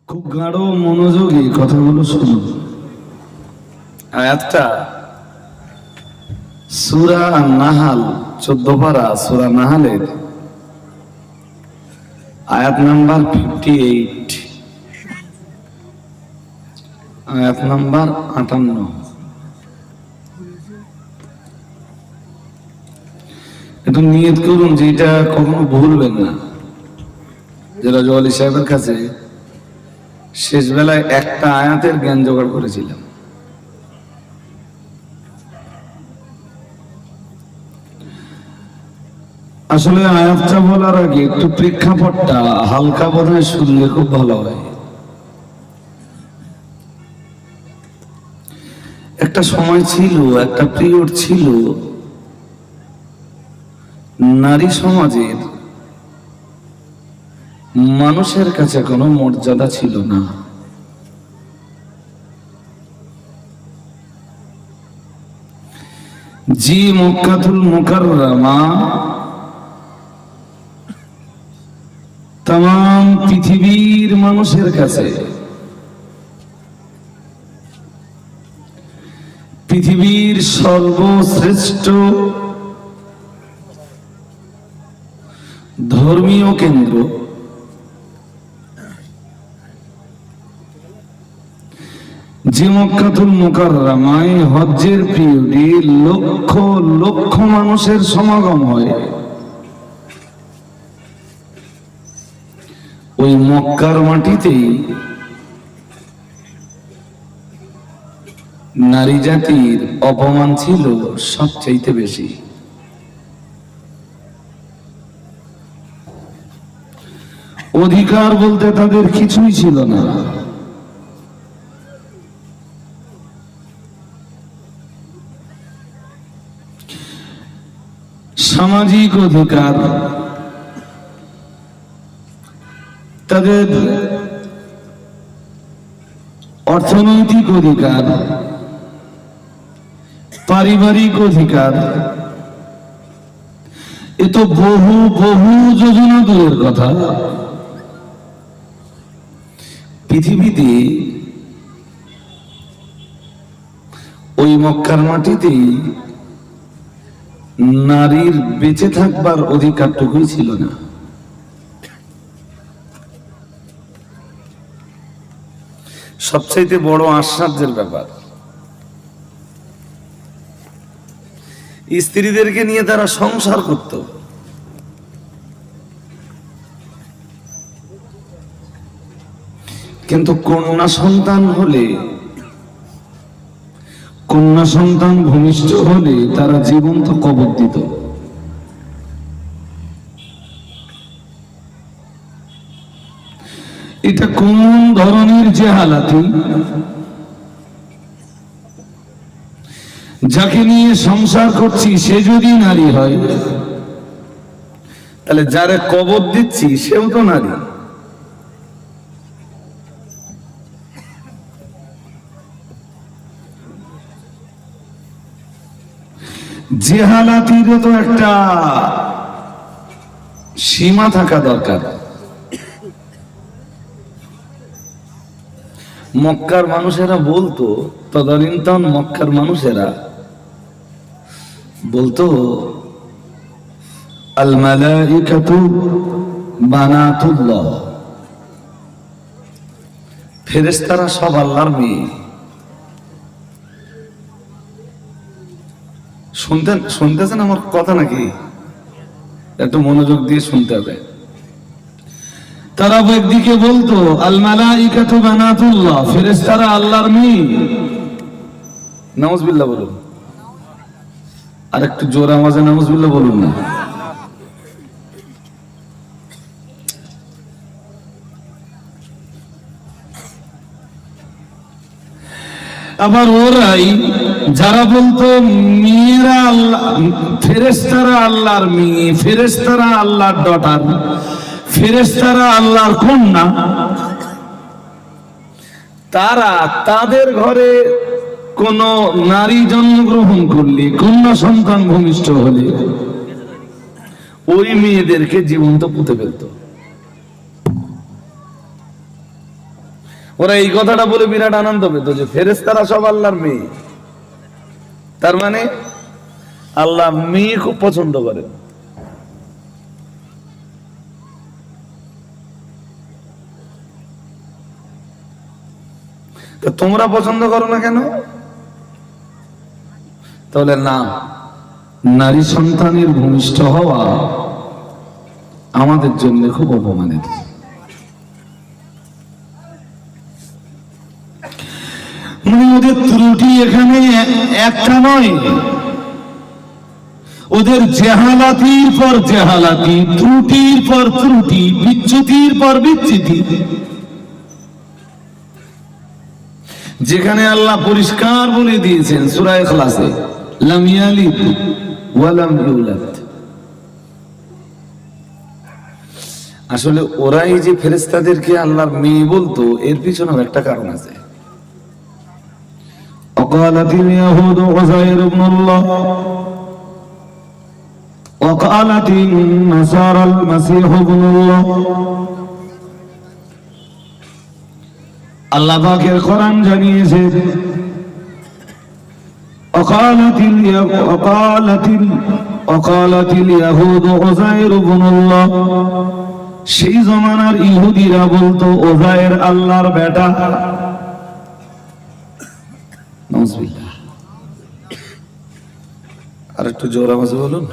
খুব গাঢ় মনোযোগী কথাগুলো শুনুন। আয়াতটা সূরা নাহাল 14 পারা সূরা নাহালের আয়াত নাম্বার 58, আয়াত নাম্বার 58। একটু নিয়ত করুন যে এটা কখনো ভুলবেন না। যেটা জওয়ালি সাহেবের কাছে শেষ বেলায় একটা আয়াতের জ্ঞান জোগাড় করেছিলাম। আসলে আয়াতটা বলার আগে একটু প্রেক্ষাপটটা হালকা বোধহয় শুনলে খুব ভালো হয়। একটা সময় ছিল, একটা পিরিয়ড ছিল, নারী সমাজের মানুষের কাছে কোনো মর্যাদা ছিল না। জি মক্কাতুল মুকাররমা তাম পৃথিবীর মানুষের কাছে, পৃথিবীর সর্বশ্রেষ্ঠ ধর্মীয় কেন্দ্র, যে মক্কাতুল মুকাররমায় হজ্জের পিরিয়ডে লক্ষ লক্ষ মানুষের সমাগম হয়, ওই মক্কার মাটিতেই নারী জাতির অপমান ছিল সবচাইতে বেশি। অধিকার বলতে তাদের কিছুই ছিল না। সামাজিক অধিকার, তাদের অর্থনৈতিক অধিকার, পারিবারিক অধিকার, এ তো বহু বহু যোজনা দূরের কথা। পৃথিবীতে ওই মক্কার মাটিতেই নারীর বেঁচে থাকবার অধিকারটুকুই ছিল না। সবচাইতে বড় আশ্চর্যের ব্যাপার, স্ত্রীদেরকে নিয়ে তারা সংসার করত, কিন্তু কন্যা সন্তান হলে, কন্যা সন্তান ভূমিষ্ঠ হলে তারা জীবন্ত কবর দিত। এটা কোন ধরনের জেহালাতি! যাকে নিয়ে সংসার করছি সে যদি নারী হয়, তাহলে যারে কবর দিচ্ছি সেও তো নারী। জেহালাতিরও তো একটা সীমা থাকা দরকার। মক্কার মানুষেরা বলতো, তদানীন্তন মক্কার মানুষেরা বলতো, আল মালাইকাতু বানাতুল্লাহ, ফেরেশতারা সব আল্লাহর মেয়ে। শুনতেছেন আমার কথা নাকি? একটু মনোযোগ দিয়ে শুনতে হবে। তারা একদিকে বলতো আল মালাইকাতু বানাতুল্লাহ, ফেরেশতারা আল্লাহর মেয়ে। নাউজুবিল্লাহ বলুন। আর একটু জোরে আওয়াজে নাউজুবিল্লাহ বলুন না। আবার ওরাই যারা বলতো মেয়েরা আল্লাহ, ফেরেশতারা আল্লাহর মেয়ে, ফেরেশতারা আল্লাহর ডটার, ফেরেশতারা আল্লাহর কন্যা, তারা তাদের ঘরে কোন নারী জন্মগ্রহণ করলে, কন্যা সন্তান ভূমিষ্ঠ হলে ওই মেয়েদেরকে জীবন্ত পুঁতে ফেলত। ওরা এই কথাটা বলে বিরাট আনন্দ পেত যে ফেরেশতারা সব আল্লাহর মেয়ে। তার মানে আল্লাহ মেয়ে খুব পছন্দ করে। তো তোমরা পছন্দ করো না কেন? তাহলে না, নারী সন্তানের ভূমিষ্ঠ হওয়া আমাদের জন্য খুব অপমানিত। ওদের ত্রুটি এখানে একটা নয়, ওদের জেহালাতির পর জেহালাতি, ত্রুটির পর ত্রুটি, বিচ্যুতির পর বিচ্যুতি। যেখানে আল্লাহ পরিষ্কার বলে দিয়েছেন সূরা ইখলাসে, লাম ইয়ালিদ ওয়া লাম ইউলাদ। আসলে ওরাই যে ফেরেশতাদেরকে আল্লাহর মেয়ে বলতো, এর পিছনেও একটা কারণ আছে। وقالت اليهود عزير ابن الله وقالت النصارى المسيح ابن الله। আল্লাহ পাকের কোরআন জানিয়েছে وقالت اليهود عزير ابن الله। সেই জমানার ইহুদিরা বলতো ওজায়ের আল্লাহর বেটা। আর একটু জোর আওয়াজে বলুন।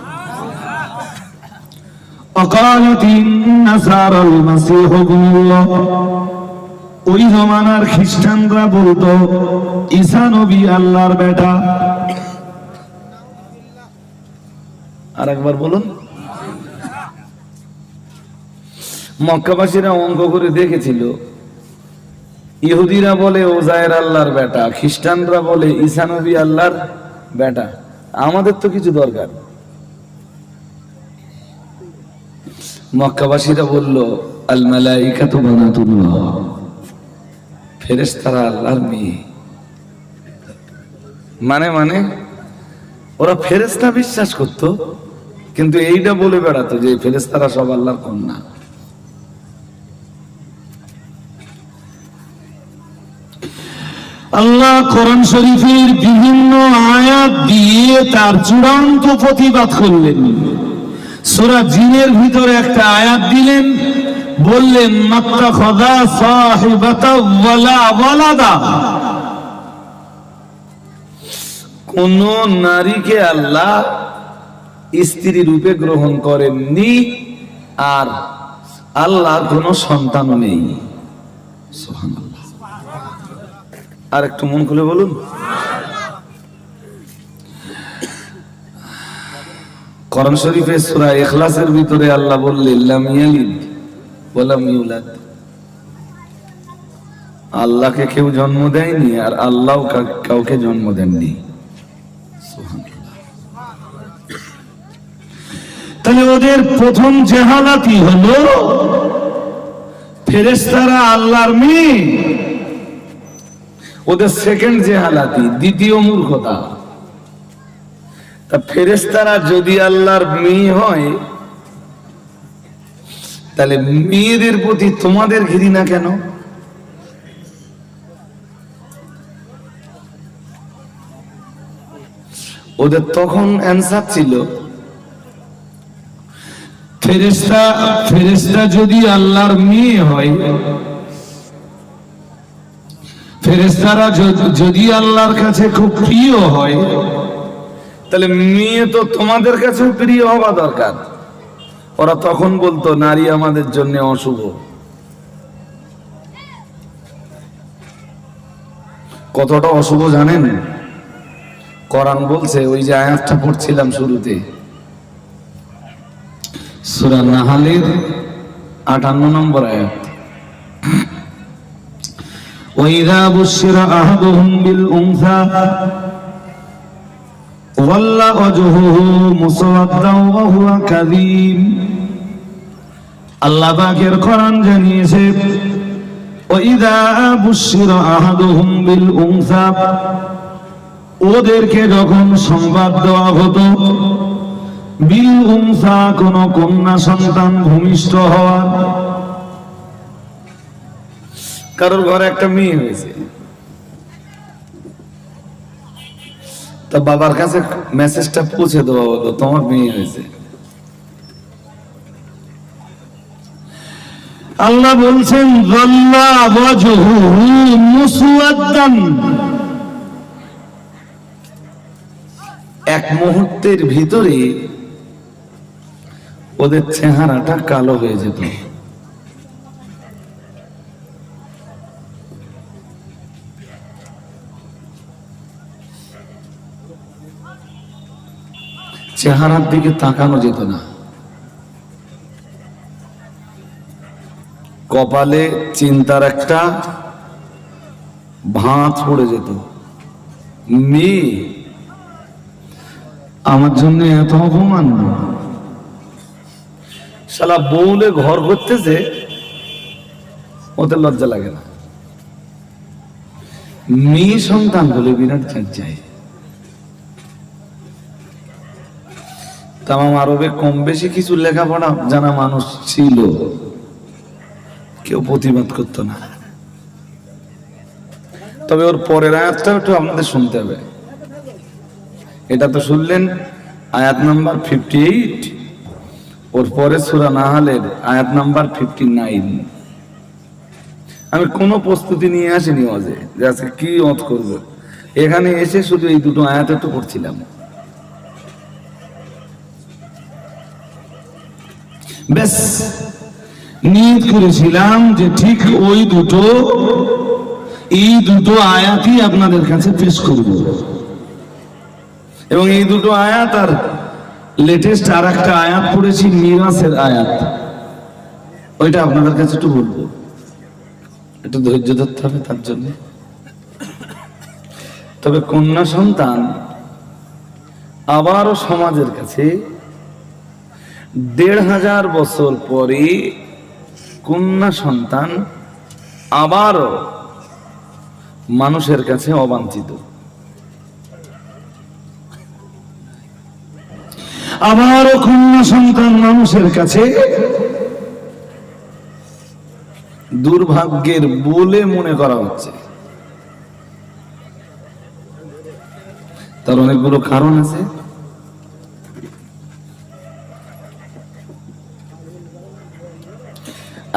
وقالت النصارى المسيح ابن الله। ওই জমানার খ্রিস্টানরা বলতো ঈসা নবী আল্লাহর বেটা। আর একবার বলুন। মক্কাবাসীরা অঙ্ক করে দেখেছিল, ইহুদিরা বলে ওজায়ের আল্লাহর বেটা, খ্রিস্টানরা বলে ঈসা নবী আল্লাহর বেটা, আমাদের তো কিছু দরকার। মক্কাবাসীরা বলল আল মালাইকাতু বানাতুল্লাহ, ফেরেশতারা আল্লাহর মেয়ে। মানে ওরা ফেরেশতা বিশ্বাস করত, কিন্তু এইটা বলে বেড়াতো যে ফেরেশতারা সব আল্লাহর কন্যা। আল্লাহ কোরআন শরীফের বিভিন্ন আয়াত দিয়ে তার চূড়ান্ত প্রতিবাদ করলেন। সূরা জিনের ভিতরে একটা আয়াত দিলেন, বললেন মাত্তাখাযা সাহিবাতা ওয়ালা ওয়ালাদা। কোন নারীকে আল্লাহ স্ত্রী রূপে গ্রহণ করেননি, আর আল্লাহর কোনো সন্তানও নেই। সুবহানাল্লাহ। আর একটু মন খুলে বলুন। কোরআন শরীফের সূরা ইখলাসের ভিতরে আল্লাহ বললেন লাম ইয়ালিদ ওয়া লাম ইউলাদ। আল্লাহকে কেউ জন্ম দেয়নি, আর আল্লাহ কাউকে জন্ম দেননি। সুবহানাল্লাহ। তাহলে ওদের প্রথম জেহালাতি হলো ফেরেশতারা আল্লাহর মেয়ে। ওদের সেকেন্ড জেহালাতি, দ্বিতীয় মূর্খতা। তা ফেরেশতারা যদি আল্লাহর মেয়ে হয়, তাহলে মেয়েদের প্রতি তোমাদের ঘৃণা কেন? ওদের তখন অ্যান্সার ছিল, ফেরেশতা যদি আল্লাহর মেয়ে হয়, ফেরেশতারা যদি আল্লাহর কাছে খুব প্রিয় হয়, তাহলে মেয়ে তো তোমাদের কাছেও প্রিয় হওয়া দরকার। ওরা তখন বলতো নারী আমাদের জন্য অশুভ। কতটা অশুভ জানেন? কোরআন বলছে, ওই যে আয়াতটা পড়ছিলাম শুরুতে, সূরা নাহলের 58 নম্বর আয়াত, وَإِذَا بُشِّرَ أَحَدُهُم بِالْأُنثَىٰ ظَلَّ وَجْهُهُ مُسْوَدًّا وَهُوَ كَظِيمٌ। আল্লাহ পাকের কোরআন জানিয়েছে, وَإِذَا بُشِّرَ أَحَدُهُم بِالْأُنثَىٰ, ওদেরকে যখন সংবাদ দেওয়া হতো বিল উনসা, কোন কন্যা সন্তান ভূমিষ্ঠ হওয়ার, কারোর ঘরে একটা মেয়ে হয়েছে, তা বাবার কাছে মেসেজটা পৌঁছে দেওয়া হলো তোমার মেয়ে হয়েছে। আল্লাহ বলছেন যাল্লা ওয়াজহুহু মুসওয়াদ্দান, এক মুহূর্তের ভিতরে ওদের চেহারাটা কালো হয়ে যেত। চেহারার দিকে তাকানো যেত না, কপালে চিন্তার একটা ভাঁজ পড়ে যেত। মেয়ে আমার জন্য এত অপমান, শালা বউলে ঘর করতেছে ওদের লজ্জা লাগে না, মেয়ে সন্তান বলে বিরাট চাই। তামাম আরবে কম বেশি কিছু লেখাপড়া জানা মানুষ ছিল, কেউ প্রতিবাদ করতো না। তবে ওর পরের আয়াতটা একটু আপনাদের শুনতে হবে। এটা তো শুনলেন আয়াত নাম্বার 58, ওর পরে সূরা নাহলের আয়াত নাম্বার 59। আমি কোনো প্রস্তুতি নিয়ে আসিনি ওয়াজে যে আজকে কি ওয়াজ করব, এখানে এসে শুধু এই দুটো আয়াত একটু পড়ছিলাম, ব্যাস। নিয়ত করেছিলাম যে ঠিক এই দুটো আয়াতই আপনাদের কাছে পেশ করব, এবং এই দুটো আয়াত আর লেটেস্ট আর একটা আয়াত পড়েছি মিরাসের আয়াত, ওইটা আপনাদের কাছে একটু বলবো, একটু ধৈর্য ধরতে হবে তার জন্য। তবে কন্যা সন্তান আবারও সমাজের কাছে ১৫০০ বছর পরে কন্যা সন্তান আবারও মানুষের কাছে অবাঞ্ছিত, আবারও কন্যা সন্তান মানুষের কাছে দুর্ভাগ্যের বলে মনে করা হচ্ছে। তার অনেকগুলো কারণ আছে।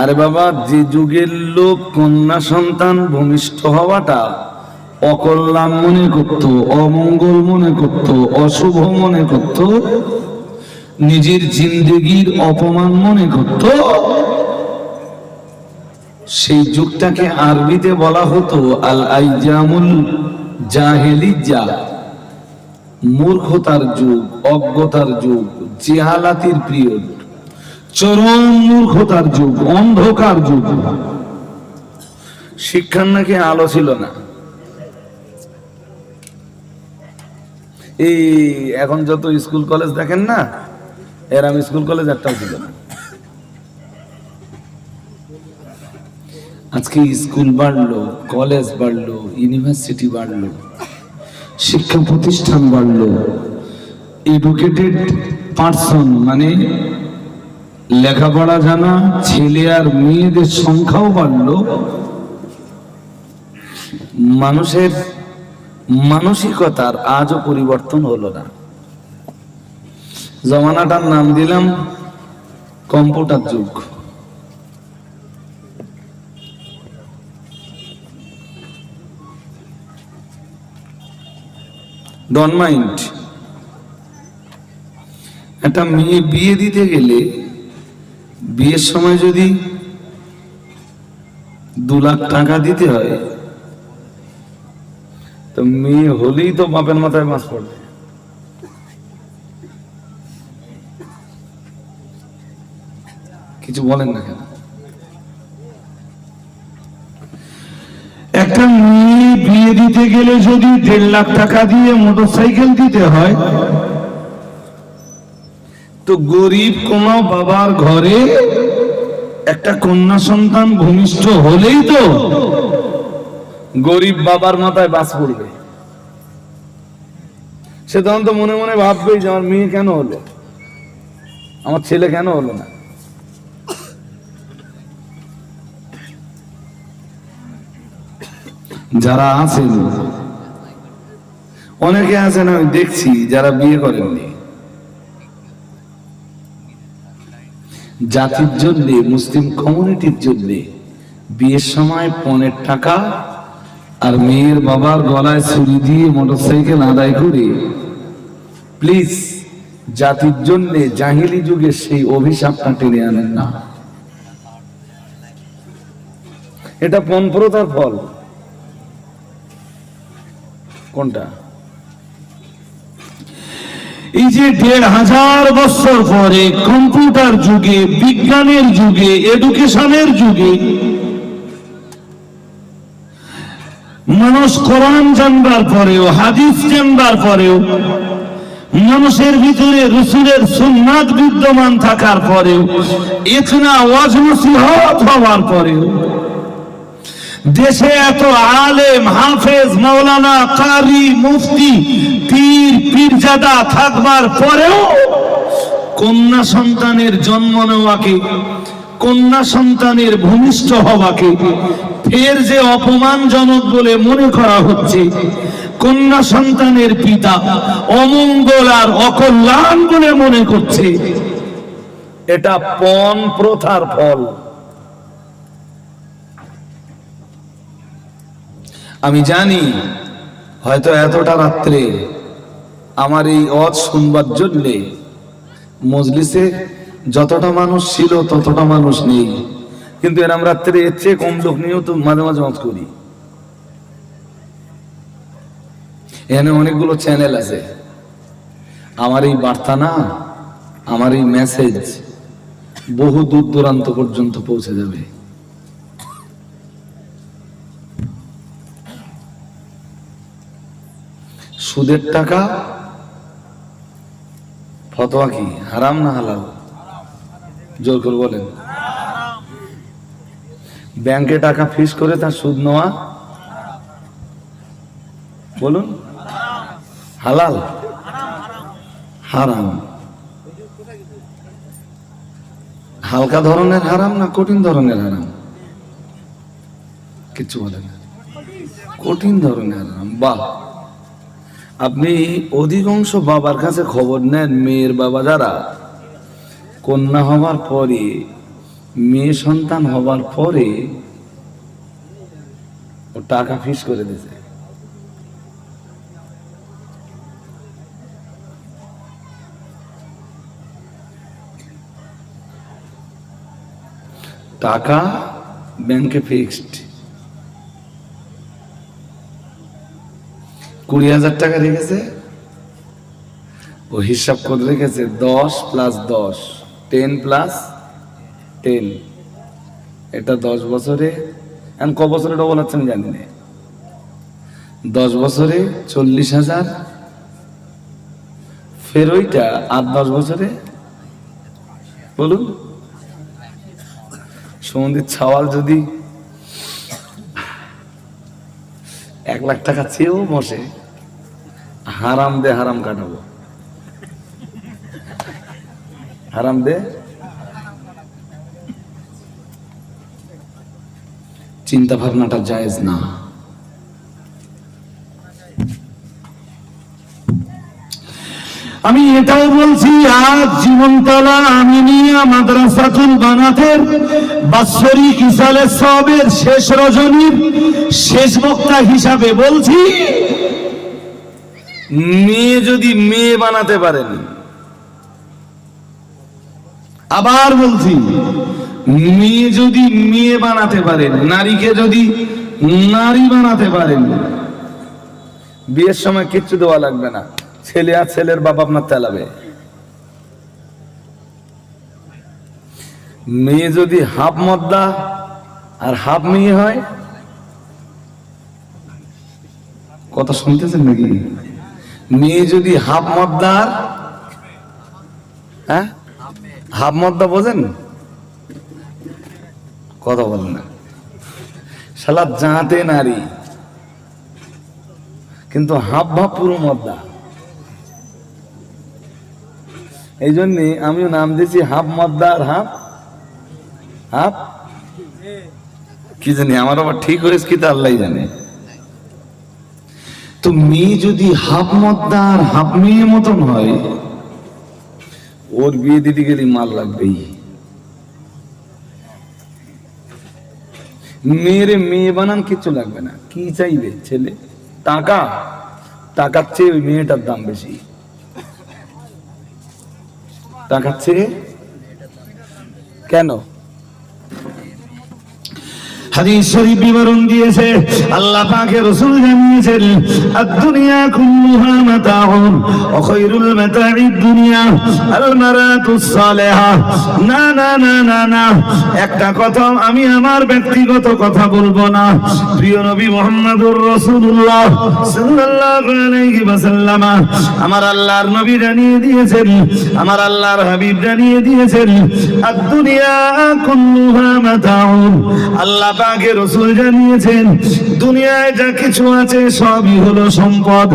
আরে বাবা, যে যুগের লোক কন্যা সন্তান ভূমিষ্ঠ হওয়াটা অকল্যাণ মনে করত, অমঙ্গল মনে করত, অশুভ মনে করত, নিজের জিন্দেগির অপমান মনে করত, সেই যুগটাকে আরবিতে বলা হতো আল আইজামুল জাহেলিয়া, মূর্খতার যুগ, অজ্ঞতার যুগ, জেহালাতির পিরিয়ড, চরম মূর্খতার যুগ, অন্ধকার যুগ। শিক্ষার নাকি আলো ছিল না। এই এখন যত স্কুল কলেজ দেখেন না, এরম স্কুল কলেজ একটাও ছিল না। আজকে স্কুল বাড়লো, কলেজ বাড়লো, ইউনিভার্সিটি বাড়লো, শিক্ষা প্রতিষ্ঠান বাড়লো, এডুকেটেড পার্সন মানে লেখাপড়া জানা ছেলে আর মেয়েদের সংখ্যাও বাড়লো। মানুষের মানসিকতার আজও পরিবর্তন হলো না। জমানাটার নাম দিলাম কম্পিউটার যুগ। ডোন্ট মাইন্ড, একটা মেয়ে বিয়ে দিতে গেলে বিয়ের সময় যদি 2 লাখ টাকা দিতে হয়, তো মেয়ে হলেই তো বাপের মাথায় মাছ পড়বে। কিছু বলেন না কেন? একটা মেয়ে বিয়ে দিতে গেলে যদি 1.5 লাখ টাকা দিয়ে মোটরসাইকেল দিতে হয়, তো গরিব কোন বাবার ঘরে একটা কন্যা সন্তান ভূমিষ্ঠ হলেই তো গরিব বাবার মাথায় বাস পড়বে। সে তখন তো মনে মনে ভাববে যে আমার মেয়ে কেন হলো, আমার ছেলে কেন হলো না। যারা আছেন, অনেকে আছেন আমি দেখছি যারা বিয়ে করেননি, জাতির জন্য, মুসলিম কমিউনিটির জন্য বিয়ের সময় পণের টাকা আর মেয়ের বাবার গলায় ছুরি দিয়ে মোটরসাইকেল আদায় করে, প্লিজ জাতির জন্য জাহিলি যুগের সেই অভিশাপটা টেনে আনেন না। এটা পণ প্রথার ফল। কোনটা? এই যে ১৫০০ বছর পরে কম্পিউটার যুগে, বিজ্ঞানের যুগে, এডুকেশনের যুগে মানুষ কোরআন জানবার পরেও, হাদিস জানবার পরেও, মানুষের ভিতরে রাসূলের সুন্নাত বিদ্যমান থাকার পরেও, ইতনা ওয়াজ নসিহত হওয়ার পরেও, দেশে এত আলেম, হাফেজ, মাওলানা, কারি, মুফতি, পীর, পীরজাদা থাকবার পরেও কন্যা সন্তানের জন্ম নেওয়াকে, কন্যা সন্তানের ভূমিষ্ঠ হওয়াকে ফের যে অপমানজনক বলে মনে করা হচ্ছে, কন্যা সন্তানের পিতা অমঙ্গল আর অকল্যাণ বলে মনে করছে, এটা পণ প্রথার ফল। আমি জানি হয়তো এতটা রাত্রে আমার এই ওয়াজ শুনবার জন্যে মজলিসে যতটা মানুষ ছিল ততটা মানুষ নেই, কিন্তু এরম রাত্রে এর চেয়ে কম লোক নিয়েও তো মাঝে মাঝে ওয়াজ করি। এখানে অনেকগুলো চ্যানেল আছে, আমার এই বার্তা না, আমার এই মেসেজ বহু দূর দূরান্ত পর্যন্ত পৌঁছে যাবে। সুদের টাকা ফতোয়া কি হারাম না হালাল? জোর করে বলেন। ব্যাংকে টাকা ফিস করে তার সুদ নেওয়া বলুন হালাল হারাম? হালকা ধরনের হারাম না কঠিন ধরনের হারাম? কিছু বলেন না, কঠিন ধরনের হারাম। বাহ, আপনি অধিকাংশ বাবার কাছে খবর নেন, মেয়ের বাবা যারা কন্যা হবার পরে, মেয়ে সন্তান হবার পরে ও টাকা ফিস করে দিয়েছে। টাকা ব্যাংকে ফিক্সড, ২০,০০০ টাকা রেখেছে, ও হিসাব করে রেখেছে ১০ + ১০, 10 + 10, এটা ১০ বছরে, এখন ক বছরে ডবল হচ্ছে আমি জানি না, ১০ বছরে ৪০,০০০, ফের ওইটা আর ১০ বছরে বলুন সমুদ্রের ছাওয়াল যদি ১,০০,০০০ টাকা চেয়েও বসে, হারাম দে হারাম কাটাবো, হারাম দে। চিন্তা ভাবনাটা জায়েজ না। আমি এটাও বলছি, আজ জীবনতলা আমিনিয়া মাদ্রাসাতুল বানাতের বাৎসরিক ইসালে সবের শেষ রজনীর শেষ বক্তা হিসাবে বলছি, মেয়ে যদি মেয়ে বানাতে পারেন, আবার বলছি, মেয়ে যদি মেয়ে বানাতে পারেন, নারীকে যদি নারী বানাতে পারেন, বিয়ের সময় কিচ্ছু দেওয়া লাগবে না, ছেলে আর ছেলের বাপ আপনার তেলাবে। মেয়ে যদি হাফ মদ্দা আর হাফ মেয়ে হয়, কথা শুনতেছেন নাকি? মেয়ে যদি হাফ মদ্দা, হ্যাঁ হাফ মদ্দা বোঝেন? কথা বলেন না, শালা জাতে নারী কিন্তু হাফ ভাব পুরো মদ্দা। এই জন্যে আমিও নাম দিয়েছি হাফ মদ্দা আর হাফ হাফ কি জানি, আমার আবার ঠিক হয়েছে কি তা আল্লাহ জানে। তো মেয়ে যদি হাফ মদ্দার হাফ মেয়ে মতন হয়, ওর বিয়ে দিতে গেলে মাল লাগবেই। মেয়েরে মেয়ে বানান কিচ্ছু লাগবে না। কি চাইবে ছেলে? টাকা। টাকার চেয়ে ওই মেয়েটার দাম বেশি। টাকার চেয়ে কেন? হাদিস শরীফ বিবরণ দিয়েছে, আল্লাহ পাকের রাসূল জানিয়েছেন, আদ-দুনিয়া কুল্লুহা মাতাউন ওয়া খায়রুল মাতাঈদ দুনিয়া আল মারাতুস সালিহা। না না না না না, একটা কথা আমি আমার ব্যক্তিগত কথা বলবো না, প্রিয় নবী মুহাম্মদুর রাসূলুল্লাহ সাল্লাল্লাহু আলাইহি ওয়াসাল্লাম আমার আল্লাহর নবী জানিয়ে দিয়েছেন, আমার আল্লাহর হাবিব জানিয়ে দিয়েছেন, আদ-দুনিয়া কুল্লুহা মাতাউন। আল্লাহ পাকের রাসূল জানিয়েছেন, দুনিয়ায় যা কিছু আছে সবই হলো সম্পদ।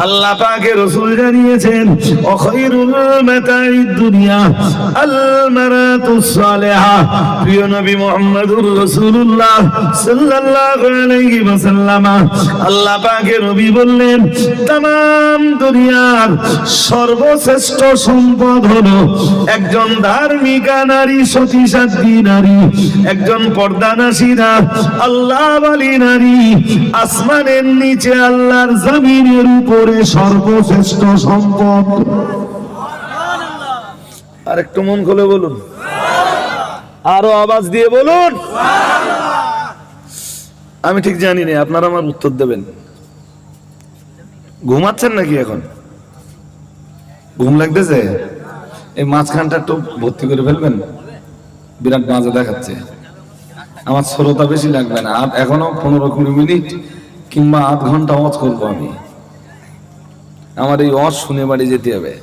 আল্লাহ পাকের রাসূল জানিয়েছেন, ওয়া খায়রুল মাতাঈদ দুনিয়া আল মারাতুস সালিহা। প্রিয় নবী মুহাম্মদুর রাসূলুল্লাহ সাল্লাল্লাহু আলাইহি ওয়াসাল্লাম আল্লাহ পাকের নবী বললেন, तमाम দুনিয়ার সর্বশ্রেষ্ঠ সম্পদ হলো একজন ধার্মিকা নারী, সতী সাধ্বী নারী, একজন পর্দানাশী আল্লাহ ওয়ালি নারী। আসমানের নিচে আল্লাহর জমিনের উপরে সর্বশ্রেষ্ঠ সম্পদ। আর একটু মন খুলে বলুন, আরো আওয়াজ দিয়ে বলুন। আমি ঠিক জানি না, আপনারা আমার উত্তর দেবেন। ঘুমাচ্ছেন নাকি এখন? ঘুম লাগতেছে? এই মাঝখানটা একটু ভর্তি করে ফেলবেন, বিরাট মাঝে দেখাচ্ছে। আমার শ্রোতা বেশি লাগবে না, আর এখনো 15-20 মিনিট কিংবা আধ ঘন্টা ওয়াজ করবো আমি। আমার এই ওয়াজ শুনে বাড়ি যেতে হবে।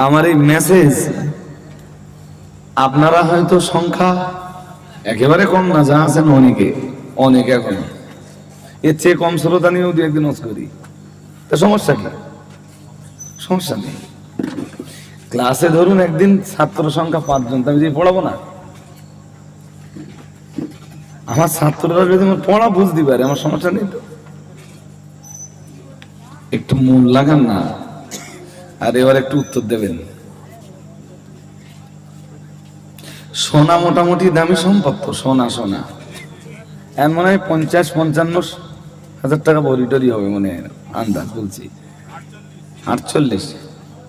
আমার এই মেসেজ আপনারা হয়তো সংখ্যা একেবারে কম না, যা আছেন অনেকে, অনেক এখন এর চেয়ে কম শ্রোতা নিয়েও দু একদিন ওয়াজ করি, তা সমস্যা কি? সমস্যা নেই। ক্লাসে ধরুন একদিন ছাত্র সংখ্যা 5 জন, আমি যে পড়াবো না, আমার ছাত্ররা যদি আমার পড়া বুঝতে পারে আমার সমস্যা নেই তো। একটু মন লাগান না, আর এবার একটু উত্তর দেবেন। সোনা মোটামুটি দামি সম্পদ তো, সোনা সোনা এর মনে হয় 50-55 হাজার টাকা বড়ি হবে মনে হয়, আন্দাজ বলছি। 48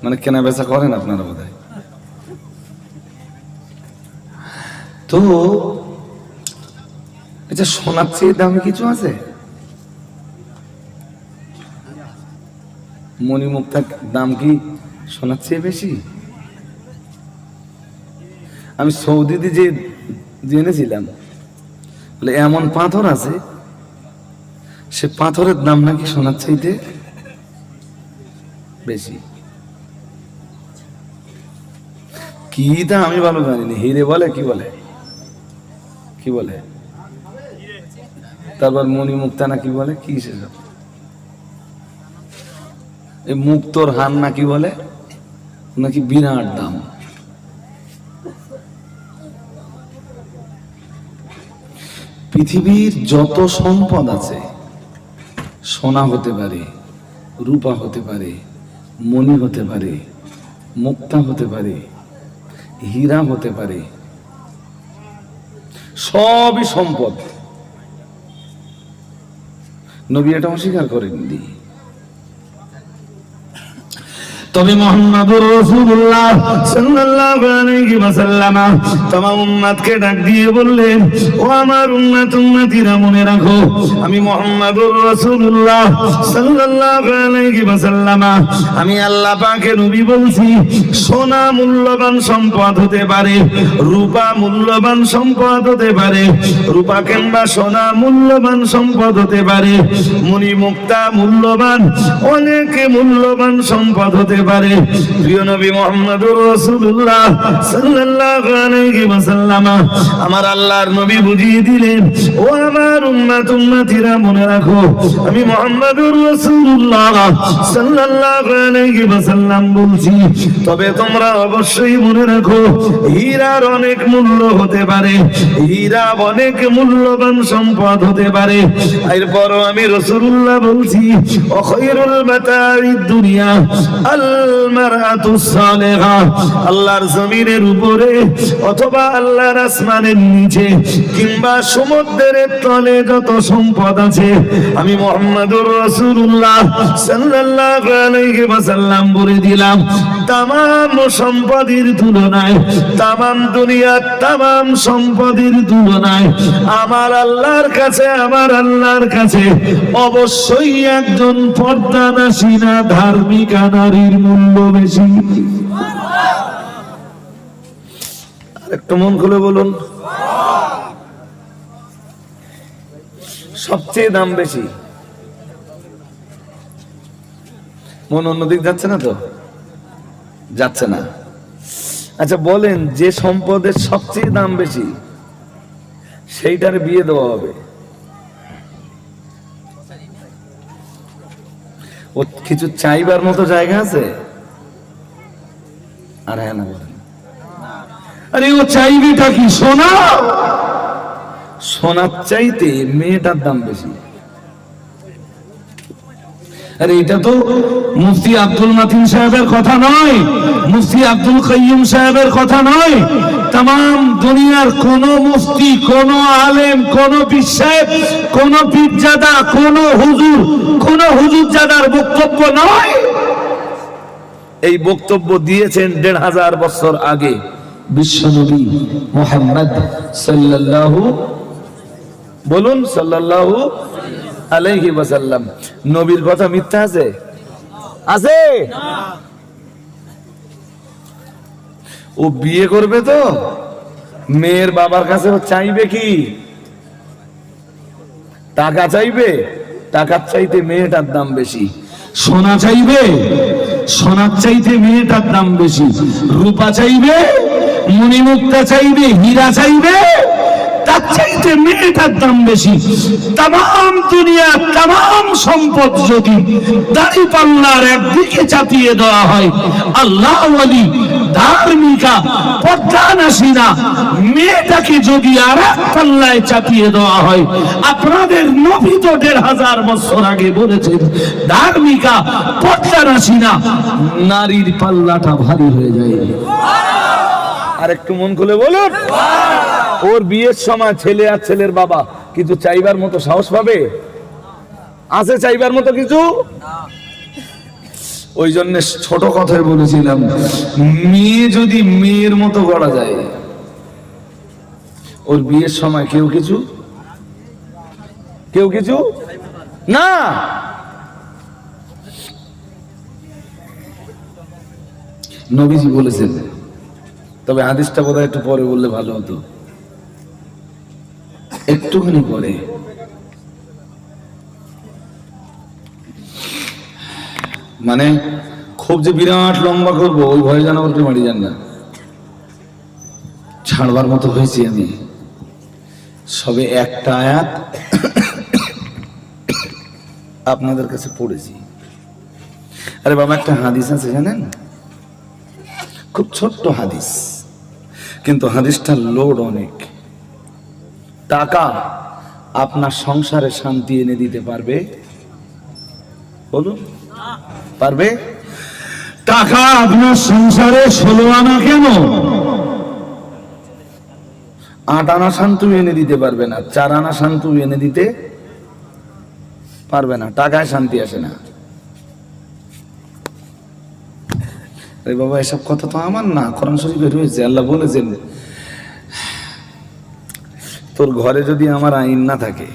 মানে কেনা বেচা করেন আপনারা বোধহয়। তো আচ্ছা, সোনার চেয়ে দামি কিছু আছে? মণিমুক্তার দাম কি সোনার চেয়ে বেশি? আমি সৌদিতে যে জেনেছিলাম, বলে এমন পাথর আছে, সে পাথরের দাম নাকি সোনার চাইতে বেশি। কি তা আমি ভালো জানিনি। হিরে বলে, কি বলে, কি বলে, তারপর মণিমুক্তা না কি বলে, কি সেসব, এই মুক্তোর হান না কি বলে, নাকি বিরাট দাম। পৃথিবীর যত সম্পদ আছে, সোনা হতে পারে, রূপা হতে পারে, মণি হতে পারে, মুক্তা হতে পারে, হীরা হতে পারে, সবই সম্পদ। নবী এটা অস্বীকার করেননি। তবে মুহাম্মদুর রাসূলুল্লাহ সাল্লাল্লাহু আলাইহি ওয়াসাল্লাম तमाम উম্মতকে ডাক দিয়ে বললেন, ও আমার উম্মতিরা মনে রাখো, আমি মুহাম্মদুর রাসূলুল্লাহ সাল্লাল্লাহু আলাইহি ওয়াসাল্লাম আমি আল্লাহ পাকের নবী বলছি, সোনা মূল্যবান সম্পদ হতে পারে, রূপা মূল্যবান সম্পদ হতে পারে, রূপা কিংবা সোনা মূল্যবান সম্পদ হতে পারে, মণি মুক্তা মূল্যবান, অনেক মূল্যবান সম্পদ হতে পারে। প্রিয় নবী মুহাম্মদুর রাসূলুল্লাহ সাল্লাল্লাহু আলাইহি ওয়াসাল্লাম আমার আল্লাহর নবী বুঝিয়ে দিলেন, ও আমার উম্মতিরা মনে রাখো, আমি মুহাম্মদুর রাসূলুল্লাহ সাল্লাল্লাহু আলাইহি ওয়াসাল্লাম বলছি, তবে তোমরা অবশ্যই মনে রাখো, হীরার অনেক মূল্য হতে পারে, হীরা অনেক মূল্যবান সম্পদ হতে পারে। এরপরও আমি রাসূলুল্লাহ বলছি, খায়রুল মাতাঈদ দুনিয়া আল মারআতুস সালিহা। আল্লাহর জমিনের উপরে অথবা আল্লাহর আসমানের নিচে কিংবা সমুদ্রের তলে যত সম্পদ আছে, আমি মুহাম্মদুর রাসূলুল্লাহ সাল্লাল্লাহু আলাইহি ওয়াসাল্লাম বলে দিলাম, तमाम সম্পদের তুলনায়, तमाम দুনিয়ার तमाम সম্পদের তুলনায় আমার আল্লাহর কাছে অবশ্যই একজন পর্দানাসীনা ধার্মিকা নারীর মূল্য বেশি। একটু মন খুলে বলুন, সবচেয়ে দাম বেশি। মন অন্যদিক যাচ্ছে না তো? যাচ্ছে না। আচ্ছা বলেন, যে সম্পদের সবচেয়ে দাম বেশি সেইটার বিয়ে দেওয়া হবে, ও কিছু চাইবার মতো জায়গা আছে? আর হ্যাঁ না বলেন, আরে ও চাইবেটা কি? সোনা। সোনার চাইতে মেয়েটার দাম বেশি। আরে এটা তো মুফতি আব্দুল মাতিন সাহেবের কথা নয়, মুফতি আব্দুল কাইয়ুম সাহেবের কথা নয়, तमाम দুনিয়ার কোন মুফতি, কোন আলেম, কোন পীর সাহেব, কোন পীরজাদা, কোন হুজুরজাদার বক্তব্য নয়। এই বক্তব্য দিয়েছেন ১৫০০ বছর আগে বিশ্বনবী মুহাম্মদ সাল্লাল্লাহু, বলুন সাল্লাল্লাহু আলাইহি ওয়াসাল্লাম। নবীর কথা মিথ্যা আছে? আছে? ও বিয়ে করবে তো মেয়ের বাবার কাছে ও চাইবে কি? টাকা চাইবে? টাকার চাইতে মেয়েটার দাম বেশি। সোনা চাইবে? সোনার চাইতে মেয়েটার দাম বেশি। রূপা চাইবে? মণিমুক্তা চাইবে? হীরা চাইবে? তার চাইতে মেয়েটার দাম বেশি। तमाम দুনিয়া, तमाम সম্পদ যদি দাঁড়িপাল্লার একদিকে চাপিয়ে দেওয়া হয়, আল্লাহ ওয়ালি ধার্মিকা পর্দানাসীনা মেয়েটাকে যদি আর এক পাল্লায় চাপিয়ে দেওয়া হয়, আপনাদের নবী তো ১৫০০ বছর আগে বলেছেন, ধার্মিকা পর্দানাসীনা নারীর পাল্লাটা ভারী হয়ে যায়। আর একটু মন খুলে বলুন, ওর বিয়ের সময় ছেলে আর ছেলের বাবা কিছু চাইবার মতো সাহস পাবে? আছে চাইবার মতো কিছু? ওই জন্য ছোট কথায় বলেছিলাম, মেয়ে যদি মেয়ের মতো গড়া যায়, ওর বিয়ের সময় কেউ কিছু না। নবীজি বলেছেন, তবে হাদিসটা বোধহয় একটু পরে বললে ভালো হতো, একটুখানি পরে। মানে খুব যে বিরাট লম্বা করবো ওই ভয়ে যেন উল্টে মারি যান না, ছাড়বার মতো হয়েছি আমি। সবে একটা আয়াত আপনাদের কাছে পড়েছি। আরে বাবা, একটা হাদিস আছে জানেন, খুব ছোট্ট হাদিস, কিন্তু হাদিসটার লোড অনেক। টাকা আপনার সংসারে শান্তি এনে দিতে পারবে? বলুন, পারবে? টাকা আপনার সংসারে 16 আনা কেন 8 আনা শান্তি এনে দিতে পারবে না, 4 আনা শান্তি এনে দিতে পারবে না। টাকায় শান্তি আসে না। আরে বাবা, এসব কথা তো আমার না, কোরআন শরীফে রয়েছে। আল্লাহ বলেছেন, তোর ঘরে যদি আমার আইন না থাকে,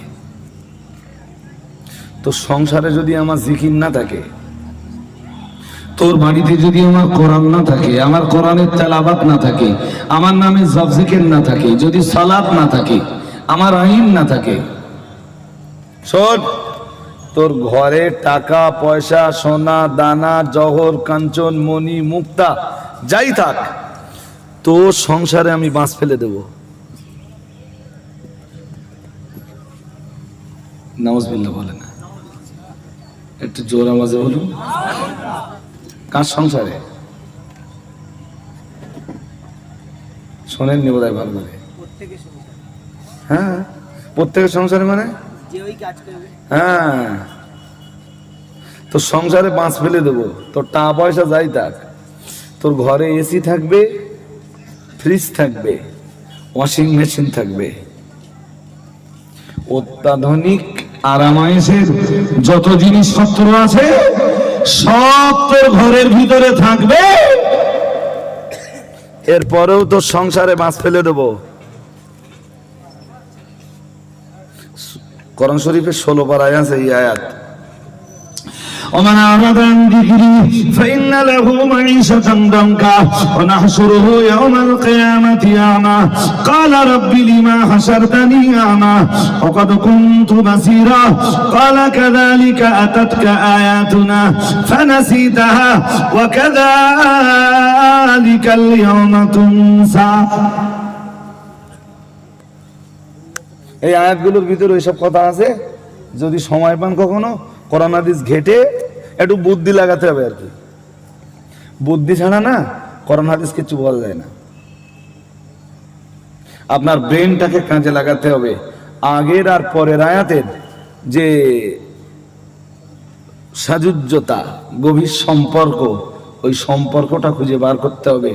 তোর সংসারে যদি আমার জিকির না থাকে, তোর বাড়িতে যদি আমার কোরআন না থাকে, আমার কোরআনের তেলাওয়াত না থাকে, আমার নামে জপ জিকির না থাকে, যদি সালাত না থাকে, আমার আইন না থাকে, শোন, তোর ঘরে টাকা পয়সা সোনা দানা জহর কাঞ্চন মণি মুক্তা যাই থাক, তোর সংসারে আমি বাঁশ ফেলে দেব। নাউজুবিল্লাহ বলে না, একটু জোর আওয়াজে বলুন। কার সংসারে? শোনেননি বোধহয় ভালো করে। হ্যাঁ, প্রত্যেকের সংসারে মানে হ্যাঁ, তোর সংসারে বাঁশ ফেলে দেবো। তোর টাকা পয়সা যাই থাক, তোর ঘরে এসি থাকবে, ফ্রিজ থাকবে, ওয়াশিং মেশিন থাকবে, অত্যাধুনিক আরামায়েশের যত জিনিসপত্র আছে সব তোর ঘরের ভিতরে থাকবে। এরপরেও তোর সংসারে বাঁশ ফেলে দেবো। কোরআন শরীফের 16 পারায় আছে এই আয়াত। ومن أعرض عن ذكري فإن له معيشة ضنكا ونحشره يوم القيامة أعمى قال رب لما حشرتني أعمى وقد كنت بصيرا قال كذلك أتتك آياتنا فنسيتها وكذلك اليوم تنسى। এই আয়াতগুলোর ভিতরে ওইসব কথা আছে, যদি সময় পান কখনো কোরআন হাদিস ঘেটে একটু বুদ্ধি লাগাতে হবে আর কি। বুদ্ধি ছাড়া না কোরআন হাদিস কিছু বলা যায় না। আপনার ব্রেনটাকে কাজে লাগাতে হবে। আগের আর পরের আয়াতের যে সাযুজ্যতা, গভীর সম্পর্ক, ওই সম্পর্কটা খুঁজে বার করতে হবে।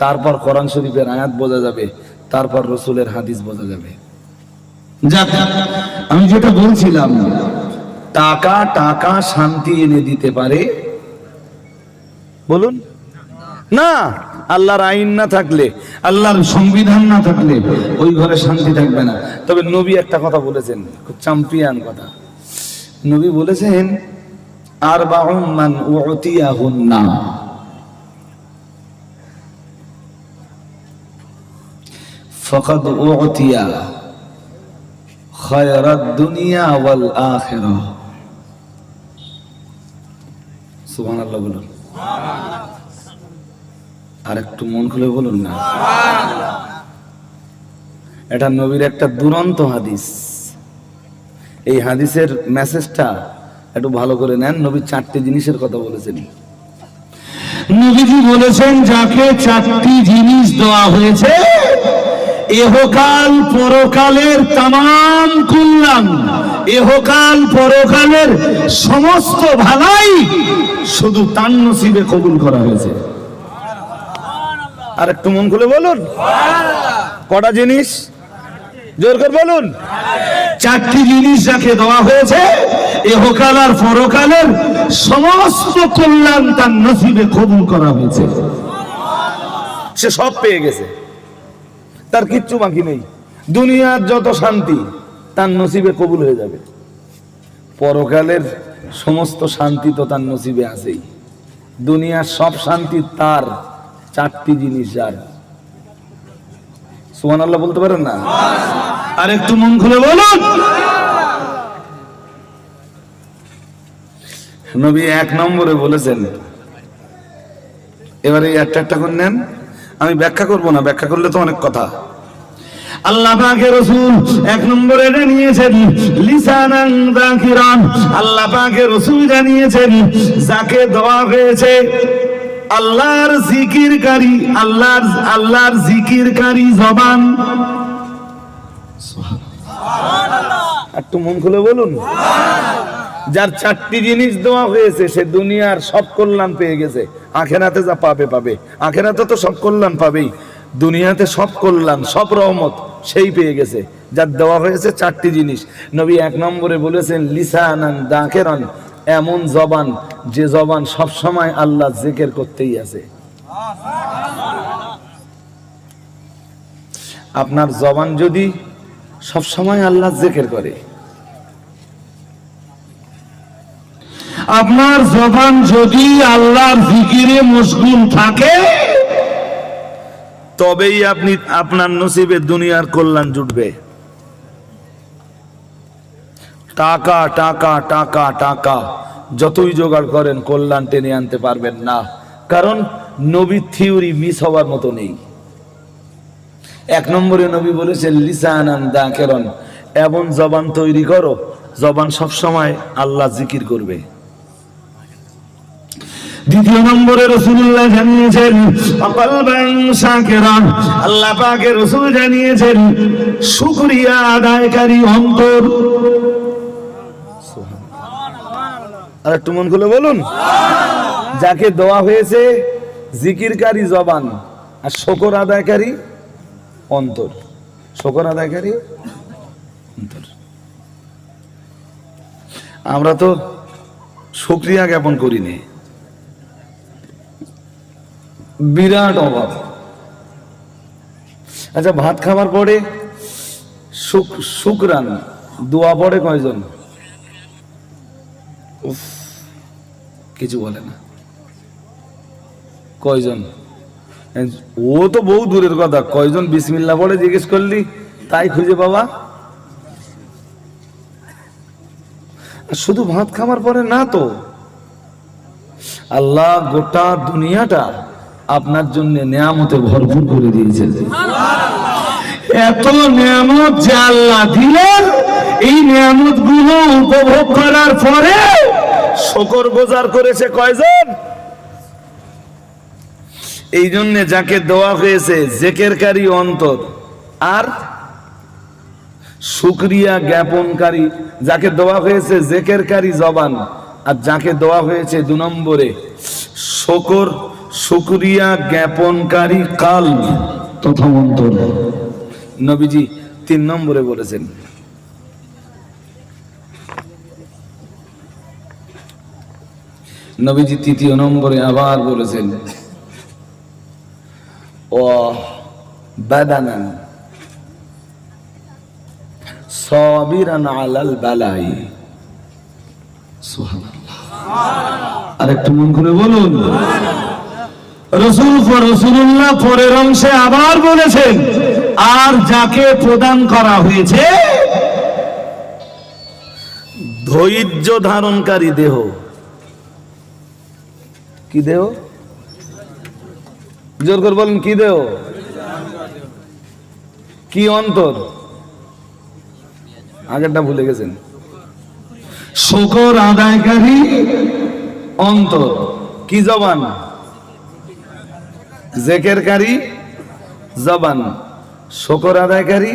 তারপর কোরআন শরীফের আয়াত বোঝা যাবে, তারপর রসুলের হাদিস বোঝা যাবে। যাক, আমি যেটা বলছিলাম, টাকা টাকা শান্তি এনে দিতে পারে? বলুন না। আল্লাহর আইন না থাকলে, আল্লাহর সংবিধান না থাকলে ওই ঘরে শান্তি থাকবে না। তবে নবী একটা কথা বলেছেন, খুব চ্যাম্পিয়ন কথা। নবী বলেছেন আরবাউন মান উতিয়াহুন্না ফাকাদ উতিয়া খায়রাদ দুনিয়া ওয়াল আখিরাহ। সুবহানাল্লাহ বলুন। আর একটু মন খুলে বলুন না। এটা নবীর একটা দুরন্ত হাদিস। এই হাদিসের মেসেজটা একটু ভালো করে নেন। নবী 4টি জিনিসের কথা বলেছেন। নবীজি বলেছেন যাকে 4টি জিনিস দেওয়া হয়েছে, এহকাল পরকালের তামাম কল্যাণ, এহকাল পরকালের সমস্ত ভালাই শুধু তার নসিবে কবুল করা হয়েছে। আর একটু মন খুলে বলুন। কটা জিনিস? জোর করে বলুন। 4টি জিনিস যাকে দেওয়া হয়েছে, এহকাল আর পরকালের সমস্ত কল্যাণ তার নসিবে কবুল করা হয়েছে। সে সব পেয়ে গেছে, তার কিচ্ছু বাকি নেই। দুনিয়ার যত শান্তি তার নসিবে কবুল হয়ে যাবে। পরকালের সমস্ত শান্তি তো তার নসিবে আছেই। দুনিয়ার সব শান্তি তার, 4টি জিনিস যার। সুবহানাল্লাহ বলতে পারেন না? আর একটু মন খুলে বলুন। নবী 1 নম্বরে বলেছেন, এবারে একটা করে নেন, আমি ব্যাখ্যা করব না, ব্যাখ্যা করলে তো অনেক কথা। আল্লাহ পাকের রাসূল 1 নম্বরে জানিয়েছেন লিসানান যাকিরান। আল্লাহ পাকের রাসূল জানিয়েছেন যাকে দেওয়া হয়েছে আল্লাহর জিকিরকারী, আল্লাহর জিকিরকারী জবান। সুবহানাল্লাহ। একটু মন খুলে বলুন। যার 4টি জিনিস দেওয়া হয়েছে সে দুনিয়ার সব কল্যাণ পেয়ে গেছে, আখিরাতে যা পাবে পাবে। আখিরাতে তো সব কল্যাণ পাবেই, দুনিয়াতে সব কল্যাণ সব রহমত সেই পেয়ে গেছে যার দেওয়া হয়েছে 4টি জিনিস। নবী 1 নম্বরে বলেছেন লিসানান যাকিরান, এমন জবান যে জবান সব সময় আল্লাহ জিকির করতেই আছে। আপনার জবান যদি সব সময় আল্লাহ জিকির করে, আপনার জবান যদি আল্লাহর জিকিরে মশগুল থাকে, তবেই আপনার নসিবে দুনিয়ার কল্যাণ জুটবে। টাকা টাকা টাকা টাকা যতই জোগাড় করেন কল্যাণ টেনে আনতে পারবেন না, কারণ নবীর থিওরি মিস হওয়ার মতো নেই। 1 নম্বরে নবী বলেছেন লিসানান যাকিরান, এমন জবান তৈরি করো জবান সব সময় আল্লাহ জিকির করবে। 2 নম্বরে রাসূলুল্লাহ জানিয়েছেন কলবান শাকিরান, আল্লাহ পাকের রাসূল জানিয়েছেন শুকরিয়া আদায়কারী অন্তর। আর একটু মন খুলে বলুন, যাকে দেওয়া হয়েছে জিকিরকারী জবান আর শুকর আদায়কারী অন্তর। শুকর আদায়কারী অন্তর। আমরা তো শুকরিয়া জ্ঞাপন করিনি, বিরাট অভাব। আচ্ছা, ভাত খাবার পরে শুকরান দোয়া পড়ে কয়জন? উফ, কিছু বলে না। কয়জন? ও তো বহু দূরের কথা, কয়জন বিসমিল্লাহ পড়ে জিজ্ঞেস করলি তাই খুঁজে পাবা। শুধু ভাত খাবার পরে না তো, আল্লাহ গোটা দুনিয়াটা আপনার জন্য নিয়ামতে ভরপুর করে দিয়েছেন। এত নিয়ামত যে আল্লাহ দিলেন, এই নিয়ামত গুলো উপভোগ করার পরে শুকরগুজার করেছে কয়জন? এই জন্য যাকে দেওয়া হয়েছে জিকিরকারী অন্তর আর শুকরিয়া জ্ঞাপনকারী, যাকে দেওয়া হয়েছে জিকিরকারী জবান আর যাকে দেওয়া হয়েছে 2 নম্বরে শুকরিয়া জ্ঞাপনকারী কালব তথা অন্তর। নবীজি 3 নম্বরে বলেছেন নবীজি 3 নম্বরে আবার বলেছেন ও বাদানান সাবিরান আলাল বালাই। সুবহানাল্লাহ। আরেকটু মন করে বলুন। রাসূলুল্লাহ পরের অংশে আবার বলেছেন আর যাকে প্রদান করা হয়েছে ধৈর্য ধারণকারী দেহ। কি দেহ? জোর করে বলেন, কি দেহ? কি অন্তর? আগেরটা ভুলে গেছেন। শুকর আদায়কারী অন্তর। কি জবান? জিকিরকারী জবান, শুকর আদায়কারী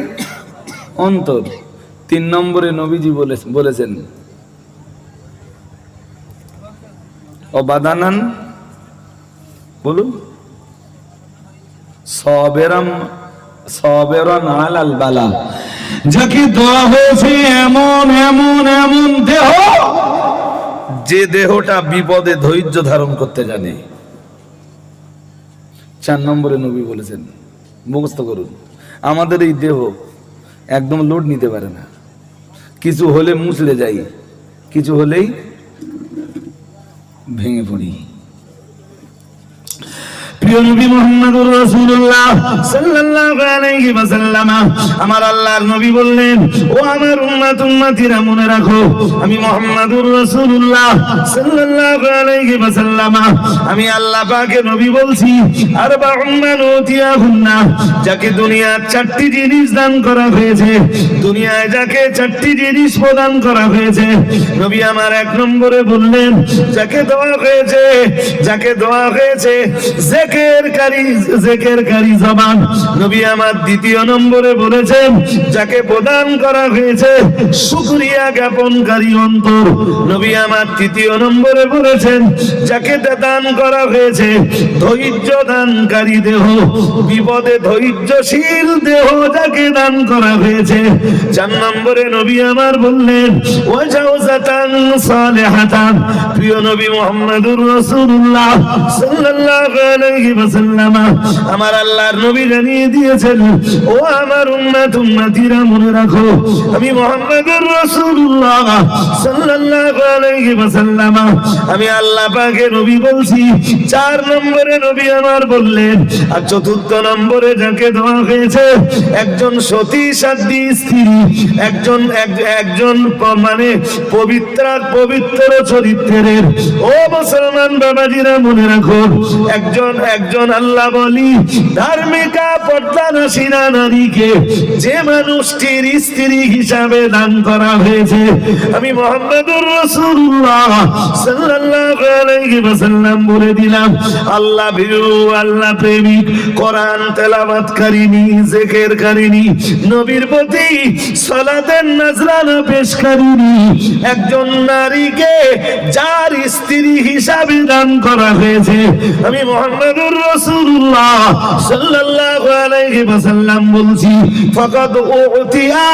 অন্তর। 3 নম্বরে নবীজি বলেছেন অবাদানান, বলুন, সাবিরান আলাল বালা, যাকে দেওয়া হয়েছে এমন এমন এমন দেহ, যে দেহটা বিপদে ধৈর্য ধারণ করতে জানে। 4 নম্বরে নবী বলেছেন, মুখস্থ করুন, আমাদের এই দেহ একদম লোড নিতে পারে না, কিছু হলে মুচড়ে যাই, কিছু হলেই ভেঙে পড়ি। প্রিয় নবী মুহাম্মদুর রাসূলুল্লাহ সাল্লাল্লাহু আলাইহি ওয়াসাল্লাম, আমার আল্লাহর নবী বললেন, ও আমার উম্মতিরা মনে রাখো, আমি মুহাম্মদুর রাসূলুল্লাহ সাল্লাল্লাহু আলাইহি ওয়াসাল্লাম, আমি আল্লাহ পাকের নবী বলছি, আরবাউন মানুতিয়াহুন্না, যাকে দুনিয়ার 4টি জিনিস দান করা হয়েছে, দুনিয়ায় যাকে 4টি জিনিস প্রদান করা হয়েছে, নবী আমার 1 নম্বরে বললেন যাকে দেওয়া হয়েছে জিকিরকারী জবান। নবী আমার 2 নম্বরে বলেছেন যাকে প্রদান করা হয়েছে শুকরিয়া জ্ঞাপনকারী অন্তর। নবী আমার 3 নম্বরে বলেছেন যাকে দান করা হয়েছে ধৈর্য দানকারী দেহ, বিপদে ধৈর্যশীল দেহ যাকে দান করা হয়েছে। 4 নম্বরে নবী আমার বললেন ওয়াজাউজাতান সালিহাতান। প্রিয় নবী মুহাম্মদুর রাসূলুল্লাহ সাল্লাল্লাহু আলাইহি আলাইহি ওয়াসাল্লাম আমার আল্লাহর নবী জানিয়ে দিয়েছেন, ও আমার উম্মতিরা মনে রাখো, আমি মুহাম্মদুর রাসূলুল্লাহ সাল্লাল্লাহু আলাইহি ওয়াসাল্লাম আমি আল্লাহ পাকের নবী বলছি। 4 নম্বরে নবী আমার বললেন, আর 4র্থ নম্বরে যাকে দেওয়া হয়েছে একজন সতী সাধ্বী স্ত্রী, একজন মানে পবিত্র চরিত্রের। ও মুসলমান বাবাজিরা মনে রাখো, একজন আল্লাহ বলি ধার্মিকা পর্দানশীলা নারীকে যে মানুষটির স্ত্রী হিসাবে দান করা হয়েছে, আমি মুহাম্মদুর রাসূলুল্লাহ সাল্লাল্লাহু আলাইহি ওয়াসাল্লাম বলে দিলাম, আল্লাহ ভীরু, আল্লাহ প্রেমিক, কোরআন তেলাওয়াতকারিনী, জিকিরকারিনী, নবীর প্রতি সালাতের নজরানা পেশকারিনী একজন নারীকে যার স্ত্রী হিসাবে দান করা হয়েছে, আমি মুহাম্মদুর রাসূলুল্লাহ সাল্লাল্লাহু আলাইহি ওয়াসাল্লাম বলছি, ফাকাদ উতিয়া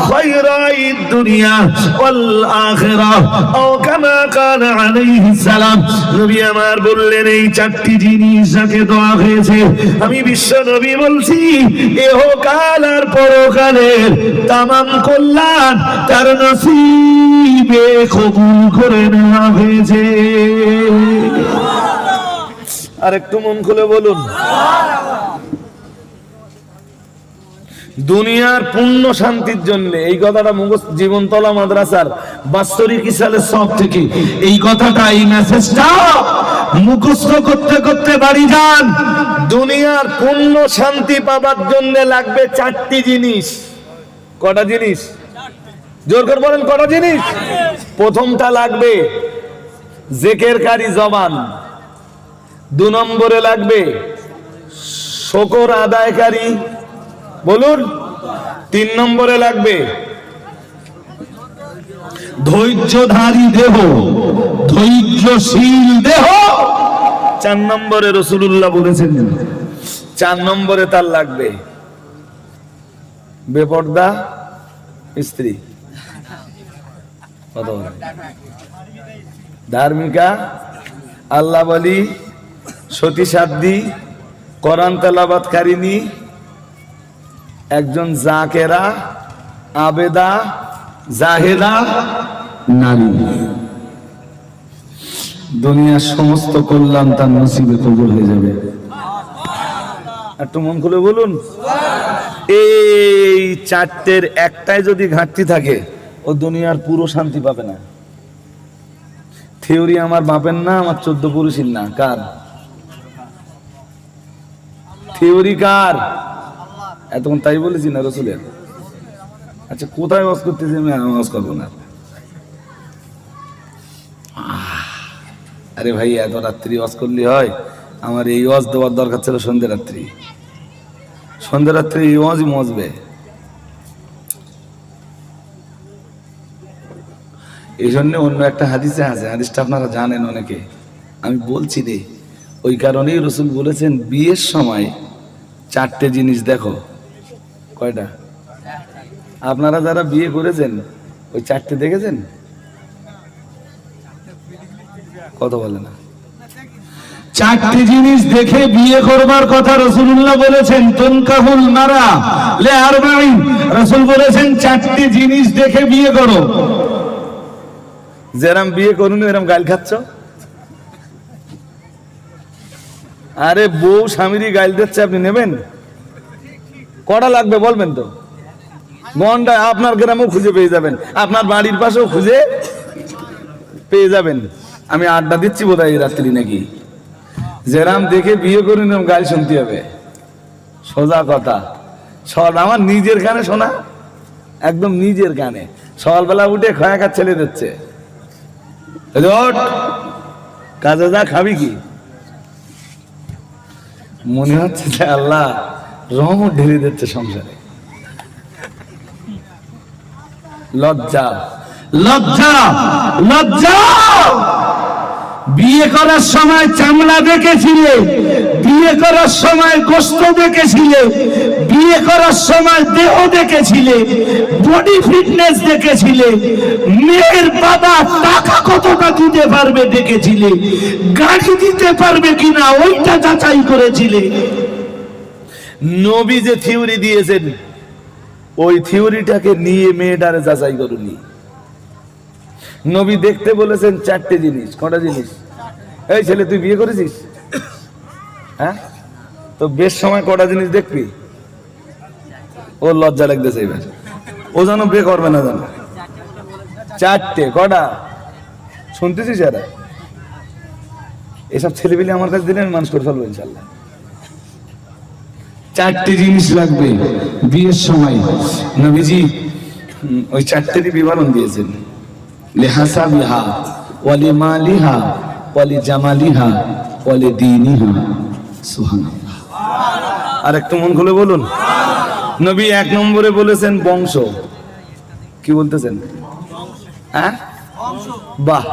খায়রাইদ দুনিয়া ওয়াল আখিরাহ আও কামা কানা আলাইহিস সালাম। নবী আমার বললেন, এই 4টি জিনিস যাকে দেওয়া হয়েছে, আমি বিশ্ব নবী বলছি, ইহকাল আর পরকালের তামাম কল্যাণ তার নসিবে কবুল করে নেওয়া হয়েছে। আর একটু মন খুলে বলুন, দুনিয়ার পূর্ণ শান্তির জন্য। এই কথাটা মুখস্থ জীবনতলা মাদ্রাসার বাস্তরিক ইসালের সব থেকে এই কথাটা, এই মেসেজটা মুখস্থ করতে করতে বাড়ি যান। দুনিয়ার পূর্ণ শান্তি পাবার জন্য লাগবে 4টি জিনিস। কটা জিনিস? জোর করে বলেন, কটা জিনিস? প্রথমটা লাগবে জিকিরকারী জবান, 2 নম্বরে লাগবে শুকর আদায়কারী, বলুন, 3 নম্বরে লাগবে ধৈর্যধারী দেহ, ধৈর্যশীল দেহ, 4 নম্বরে রাসূলুল্লাহ বলেছেন, 4 নম্বরে তার লাগবে বেপরদা স্ত্রী, ধার্মিকা, আল্লাহ বলি, সতী সাধ্বী, কোরআন তেলাওয়াতকারিনী, একজন জাকেরা, আবেদা, জাহেদা নারী। দুনিয়ার সমস্ত কল্যাণ তার নসিবে কবুল হয়ে যাবে। একটু মন খুলে বলুন, এই 4টের একটাই যদি ঘাটতি থাকে, ও দুনিয়ার পুরো শান্তি পাবে না। থিওরি আমার বাপের না, আমার 14 পুরুষের না, কার থিওরি? কার? এতক্ষণ তাই বলেছি না রাসূলের? আচ্ছা, কোথায় ওয়াজ করতেছি? আমি ওয়াজ করবো না। আরে ভাই, এত রাত্রি ওয়াজ করলে হয়? আমার এই ওয়াজ দেওয়ার দরকার ছিল সন্ধ্যে রাত্রি। সন্ধ্যে রাত্রি এই ওয়াজই মজবে। এই জন্য অন্য একটা হাদিসে আছে, হাদিসটা আপনারা জানেন অনেকে, আমি বলছি রে। ওই কারণেই রাসূল বলেছেন, বিয়ের সময় 4টে জিনিস দেখো। কয়টা? আপনারা যারা বিয়ে করেছেন ওই 4টে দেখেছেন? কথা বলে না। 4টে জিনিস দেখে বিয়ে করবার কথা রাসূলুল্লাহ বলেছেন। তুনকাহুল মারা লে আরবাঈন, রাসূল বলেছেন 4টে জিনিস দেখে বিয়ে করো। যেরকম বিয়ে করুন এরকম গাল খাচ্ছ। আরে বউ স্বামীরই গাল দিচ্ছে, আপনি নেবেন? কটা লাগবে বলবেন তো? গন্ডা আপনার গ্রামেও খুঁজে পেয়ে যাবেন, আপনার বাড়ির পাশেও খুঁজে পেয়ে যাবেন। আমি আড্ডা দিচ্ছি বোধহয় এই রাত্রি নাকি। যেরাম দেখে বিয়ে করুন এরকম গাল শুনতে হবে, সোজা কথা। আমার নিজের কানে শোনা, একদম নিজের কানে। সকালবেলা উঠে খয়াকার ছেলে দিচ্ছে, কাজে যা, খাবি কি? মনে হচ্ছে যে আল্লাহ রহমত ঢেলে দিচ্ছে সংসারে। লজ্জা, লজ্জা, লজ্জা। বিয়ে করার সময় চামড়া দেখেছিলে, বিয়ে করার সময় গোশত দেখেছিলে, বিয়ে করার সময় দেহ দেখেছিলে, বডি ফিটনেস দেখেছিলে, মেয়ের বাবা টাকা কতটা দিতে পারবে দেখেছিলে, গাড়ি দিতে পারবে কিনা ওইটা যাচাই করেছিলে। নবী যে থিওরি দিয়েছেন ওই থিওরিটাকে নিয়ে মেয়েটারে যাচাই করুনি। নবী দেখতে বলেছেন 4টে জিনিস। কটা জিনিস? এই ছেলে তুই বিয়ে করেছিস? হ্যাঁ, তো বেশ সময় কটা জিনিস দেখবি? ও লজ্জা লাগতেছে এবার, ও যেন বিয়ে করবে না জানো। 4টে। কটা শুনতেছিস? এরা এসব ছেলেপিলে আমার কাছে দিলে আমি মানুষ করে ফেলবো ইনশাল্লাহ। 4টে জিনিস লাগবে বিয়ের সময়। নবীজি ওই 4টেরই বিবরণ দিয়েছেন। লিহাসাবিহা ওয়ালি মালিহা ওয়ালি জামালিহা ওয়ালি দীনিহা। সুবহানাল্লাহ। আর একটু মন খুলে বলুন। নবী 1 নম্বরে বলেছেন বংশ। কি বলতেছেন? হ্যাঁ, বাহ।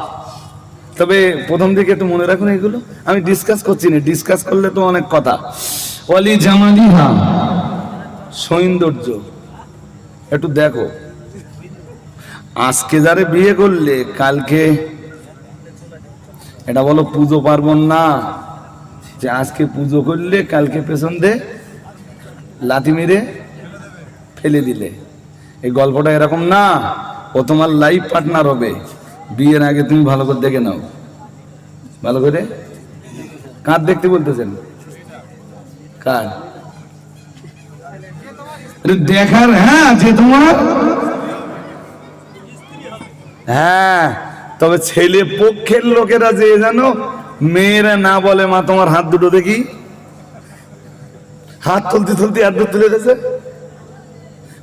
তবে প্রথম দিকে একটু মনে রাখুন, এগুলো আমি ডিসকাস করছি না, ডিসকাস করলে তো অনেক কথা। ওয়ালি জামালিহা, সৌন্দর্য। একটু দেখো, আজকে যারে বিয়ে করলে কালকে এটা বলো পুজো পার্বণ না, যে আজকে পুজো করলে কালকে পেছন দিয়ে লাথি মেরে ফেলে দিলে। এই গল্পটা এরকম না, ও তোমার লাইফ পার্টনার হবে। বিয়ের আগে তুমি ভালো করে দেখে নাও, ভালো করে। কার দেখতে বলতেছেন? কার দেখার? হ্যাঁ, যে তোমার। হ্যাঁ, তবে ছেলে পক্ষের লোকেরা যে জানো, মেয়েরা না বলে মা তোমার হাত দুটো দেখি। হাত তুলতে তুলতে হাত দুটো তুলে গেছে,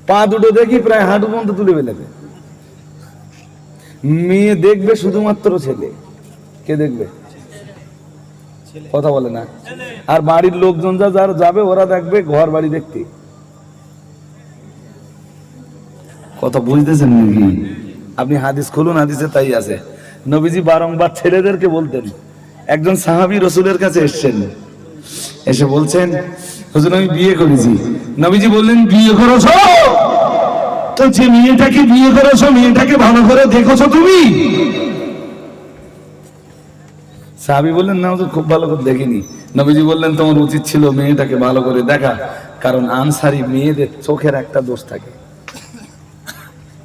পা দুটো দেখি প্রায় হাঁটু পর্যন্ত তুলে ফেলেছে। মেয়ে দেখবে শুধুমাত্র ছেলে। কে দেখবে? কথা বলে না। আর বাড়ির লোকজন যারা যাবে ওরা দেখবে ঘর বাড়ি দেখতে। কথা বুঝতেছেন নাকি? আপনি হাদিস খুলুন, হাদিসে তাই আছে। নবীজি বারংবার ছেলেদেরকে বলতেন। একজন সাহাবী রসুলের কাছে এসেছেন, এসে বলছেন, হুজুর আমি বিয়ে করেছি। নবীজি বললেন, বিয়ে করেছো? তো যে মেয়েটাকে বিয়ে করেছো মেয়েটাকে ভালো করে দেখেছো তুমি? সাহাবী বললেন, না হুজুর খুব ভালো করে দেখিনি। নবীজি বললেন, তোমার উচিত ছিল মেয়েটাকে ভালো করে দেখা, কারণ আনসারী মেয়েদের চোখের একটা দোষ থাকে।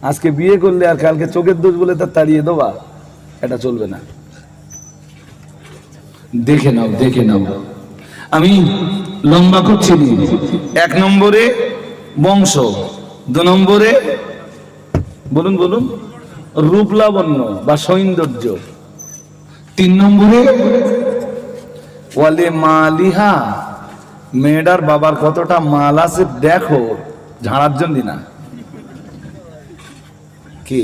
আজকে বিয়ে করলে আর কালকে চোখের দোষ বলে তার তাড়িয়ে দেওয়া, এটা চলবে না। দেখে নাও, দেখে নাও। আমি লম্বা করছি। 1 নম্বরে বংশ, 2 নম্বরে বলুন বলুন রূপ লাবণ্য বা সৌন্দর্য, 3 নম্বরে ওয়ালে মালিহা, মেয়েটার বাবার কতটা মাল আছে দেখো, ঝাড়ার জন্য না। কি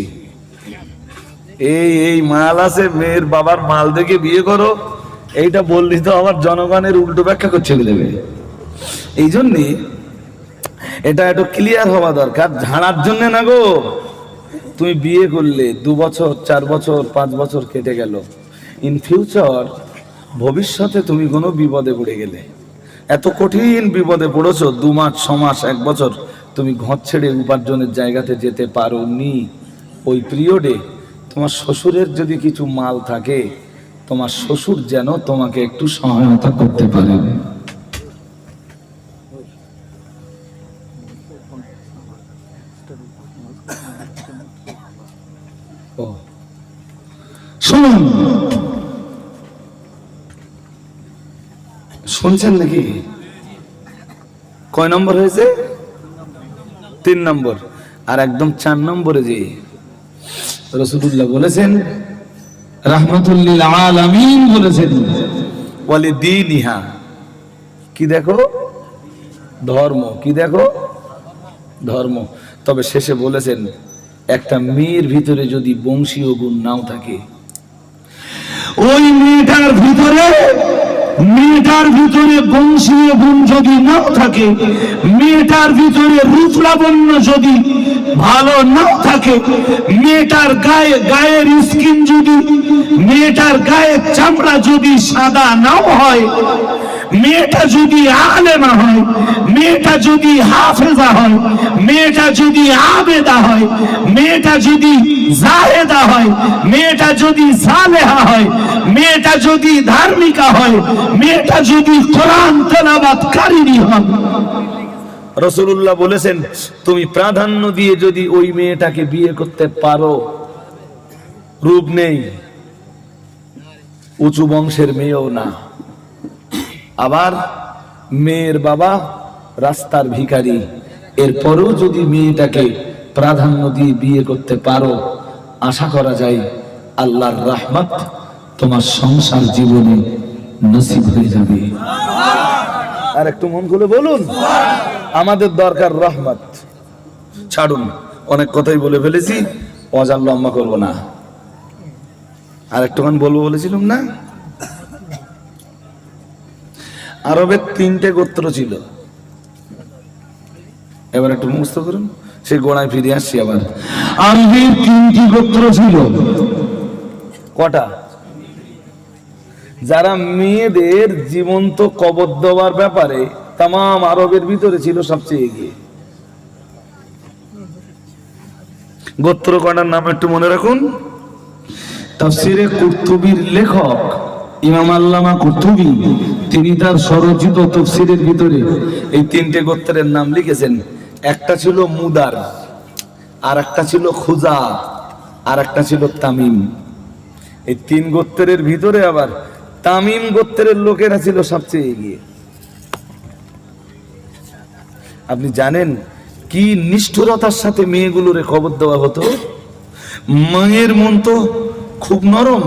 এই মাল আছে, মেয়ের বাবার মাল দেখে বিয়ে করো, এইটা বললি তো আমার জনগণের উল্টো ব্যাখ্যা করছে দেবে। এই জন্যে এটা একটু ক্লিয়ার হওয়া দরকার, ঝাড়ার জন্য না গো। তুমি বিয়ে করলে 2 বছর 4 বছর 5 বছর কেটে গেল, ইন ফিউচার ভবিষ্যতে তুমি কোনো বিপদে পড়ে গেলে, এত কঠিন বিপদে পড়েছো, 2 মাস 6 মাস 1 বছর তুমি ঘর ছেড়ে উপার্জনের জায়গাতে যেতে পারোনি, ওই পিরিয়ডে তোমার শ্বশুরের যদি কিছু মাল থাকে, তোমার শ্বশুর যেন তোমাকে একটু সহায়তা করতে পারে। শুনুন, শুনছেন নাকি? কয় নম্বর হয়েছে? 3 নম্বর। আর একদম 4 নম্বরে যে রাসূলুল্লাহ বলেছেন, রাহমাতুল লিল আলামিন বলেছেন, ওয়ালি দীনিহা, কি দেখো? ধর্ম। কি দেখো? ধর্ম। তবে শেষে বলেছেন, একটা মেয়ের ভিতরে যদি বংশীয় গুণ নাও থাকে, ওই মেয়েটার ভিতরে বংশীয় গুণ যদি নাও থাকে, মেয়েটার ভিতরে রূপ লাবণ্য যদি ভালো নাও থাকে, মেয়েটার গায়ের স্কিন যদি, মেয়েটার গায়ের চামড়া যদি সাদা নাও হয়, মেয়েটা যদি আলেমা হয়, মেয়েটা যদি হাফেজা হয়, মেয়েটা যদি আবেদা হয়, মেয়েটা যদি জাহেদা হয়, মেয়েটা যদি সালেহা হয়, মেয়েটা যদি ধার্মিকা হয়, মেয়েটা যদি কোরআন তেলাওয়াতকারী হয়, রাসূলুল্লাহ বলেছেন তুমি প্রাধান্য দিয়ে যদি ওই মেয়েটাকে বিয়ে করতে পারো, রূপ নেই, উঁচু বংশের মেয়েও না, আবার মেয়ের বাবা রাস্তার ভিখারি, এরপরেও যদি মেয়েটাকে প্রাধান্য দিয়ে বিয়ে করতে পারো, আশা করা যায় আল্লাহর রহমত তোমার সংসার জীবনে নসিব হয়ে যাবে। আর একটু মন খুলে বলুন, আমাদের দরকার রহমত। ছাড়ুন, অনেক কথাই বলে ফেলেছি, অজান লম্বা করবো না। আর একটুখান বলবো বলেছিলাম না, আরবের 3টে গোত্র ছিল। এবার একটু মুখস্থ করুন, সে গোড়ায় ফিরে আসছি। আবার আরবের 3টি গোত্র ছিল। কটা? যারা মেয়েদের জীবন্ত কবর দেওয়ার ব্যাপারে তাম আরবের ভিতরে ছিল সবচেয়ে এগিয়ে। গোত্র কটার নাম একটু মনে রাখুন। তাফসিরে কুরতুবীর লেখক ইমাম আল্লামা কুরতুবী তিনি তার স্বরচিত তাফসিরের ভিতরে এই 3টে গোত্রের নাম লিখেছেন। একটা ছিল মুদার, আর একটা ছিল খুজা, আর একটা ছিল তামিম। এই 3 গোত্রের ভিতরে আবার তামিম গোত্রের লোকেরা ছিল সবচেয়ে এগিয়ে। আপনি জানেন কি নিষ্ঠুরতার সাথে মেয়েগুলোরে খবর দেওয়া হতো? মায়ের মন তো খুব নরম,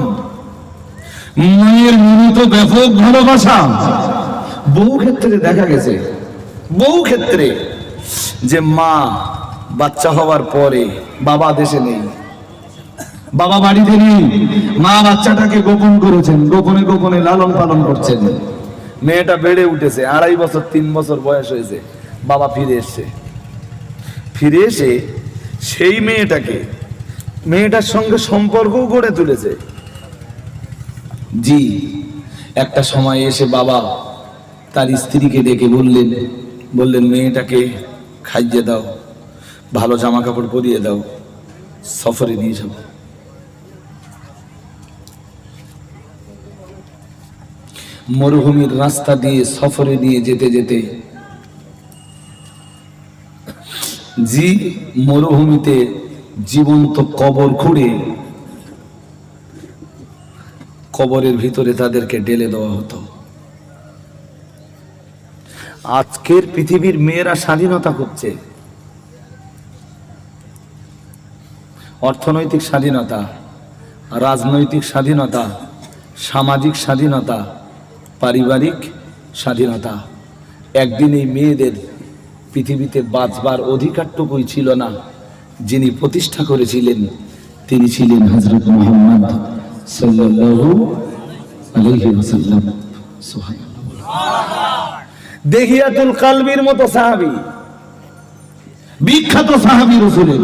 মায়ের মনে তো ব্যাপক ভালোবাসা। বহু ক্ষেত্রে দেখা গেছে, বহু ক্ষেত্রে যে মা বাচ্চা হওয়ার পরে বাবা দেশে নেই, বাবা বাড়িতে নেই, মা বাচ্চাটাকে গোপন করেছেন, গোপনে গোপনে লালন পালন করছেন। মেয়েটা বেড়ে উঠেছে, 2.5 বছর 3 বছর বয়স হয়েছে, বাবা ফিরে এসছে। ফিরে এসে সেই মেয়েটার সঙ্গে সম্পর্কও গড়ে তুলেছে। জি, একটা সময় এসে বাবা তার স্ত্রীকে ডেকে বললেন মেয়েটাকে খাইয়ে দাও, ভালো জামা কাপড় পরিয়ে দাও, সফরে নিয়ে যাবো। মরুভূমির রাস্তা দিয়ে সফরে নিয়ে যেতে যেতে জি মরুভূমিতে জীবন্ত কবর খুঁড়ে কবরের ভিতরে তাদেরকে ঢেলে দেওয়া হতো। আজকের পৃথিবীর মেয়েরা স্বাধীনতা করছে, অর্থনৈতিক স্বাধীনতা, রাজনৈতিক স্বাধীনতা, সামাজিক স্বাধীনতা, পারিবারিক স্বাধীনতা। একদিন এই মেয়েদের পৃথিবীতে বাঁচবার অধিকারটুকুই ছিল না। যিনি প্রতিষ্ঠা করেছিলেন তিনি ছিলেন হযরত মুহাম্মদ সাল্লাল্লাহু আলাইহি ওয়াসাল্লাম। সুবহানাল্লাহ। দেহিয়াতুল কালবির মতো সাহাবী, বিখ্যাত সাহাবী রাসূলের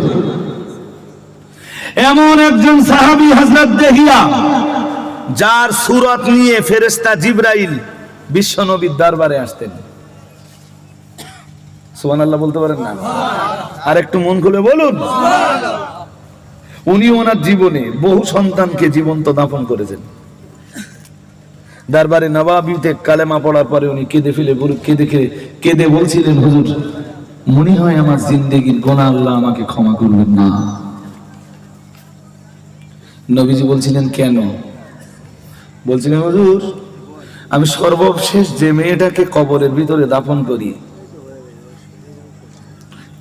এমন একজন সাহাবী হযরত দেহিয়া, যার সুরত নিয়ে ফেরেশতা জিবরাইল বিশ্বনবীর দরবারে আসতেন। সুবহানাল্লাহ বলতে পারেন না? আর একটু মন খুলে বলুন। উনি ওনার জীবনে বহু সন্তানকে জীবন্ত দাফন করেছেন। দরবারে নবাবিতে কালেমা পড়ার পরে উনি কেঁদে বলছিলেন, হুজুর মনে হয় আমার জিন্দেগির গুনাহ আল্লাহ আমাকে ক্ষমা করবেন না। নবীজি বলছিলেন কেন? বলছিলেন হুজুর আমি সর্বশেষ যে মেয়েটাকে কবরের ভিতরে দাফন করি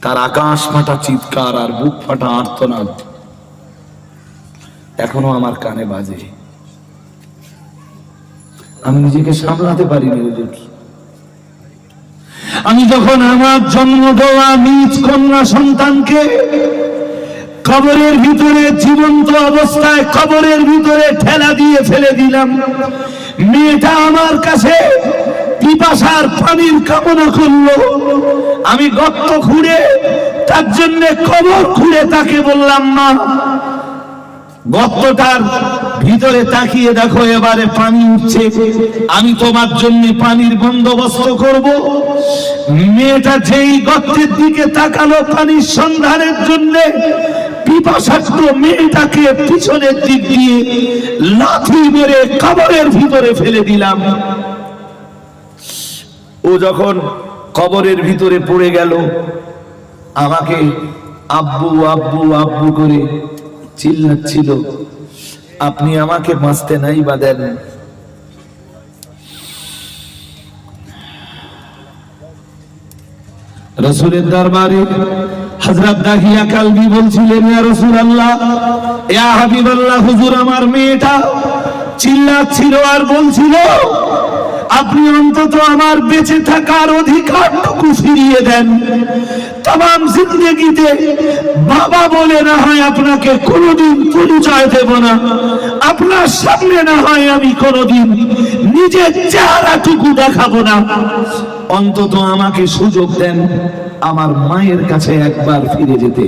তার আকাশ ফাটা চিৎকার আর বুক ফাটা আর্তনাদ এখনো আমার কানে বাজে। আমি নিজেকে সামলাতে পারিনি হুজুর। আমি যখন আমার জন্ম দেওয়া নিজ কন্যা সন্তানকে কবরের ভিতরে জীবন্ত অবস্থায় কবরের ভিতরে ঠেলা দিয়ে ফেলে দিলাম, মেয়েটা আমার কাছে পিপাসার পানির কামনা করলো। আমি গর্ত খুঁড়ে তার জন্য কবর খুঁড়ে তাকে বললাম, মা গর্তটার ভিতরে তাকিয়ে দেখো, এবারে পানি উঠছে, আমি তোমার জন্য পানির বন্দোবস্ত করব। মেয়েটা যেই গর্তের দিকে তাকালো পানির সন্ধানের জন্য, পিপাসার্ত মেয়েটাকে পিছনের দিক দিয়ে লাথি মেরে কবরের ভিতরে ফেলে দিলাম। ও যখন কবরের ভিতরে পড়ে গেল, আমাকে আব্বু আব্বু আব্বু করে চিল্লাচ্ছিল, আপনি আমাকে বাঁচতে নাই বা দেন। রাসূলের দরবারে হযরত দাহিয়া কালবি বলছিলেন, ইয়া রাসূলুল্লাহ, ইয়া হাবিবাল্লাহ, হুজুর আমার মেয়েটা চিল্লাচ্ছিল আর বলছিল, আপনি অন্তত আমার বেঁচে থাকার অধিকারটুকু ফিরিয়ে দেন। तमाम जिंदगीতে বাবা বলে না হয় আপনাকে কোনোদিন পরিচয় দেব না, আপনার সামনে না হয় আমি কোনোদিন নিজের চেহারাটুকু দেখাবো না, অন্তত আমাকে সুযোগ দেন আমার মায়ের কাছে একবার ফিরে যেতে।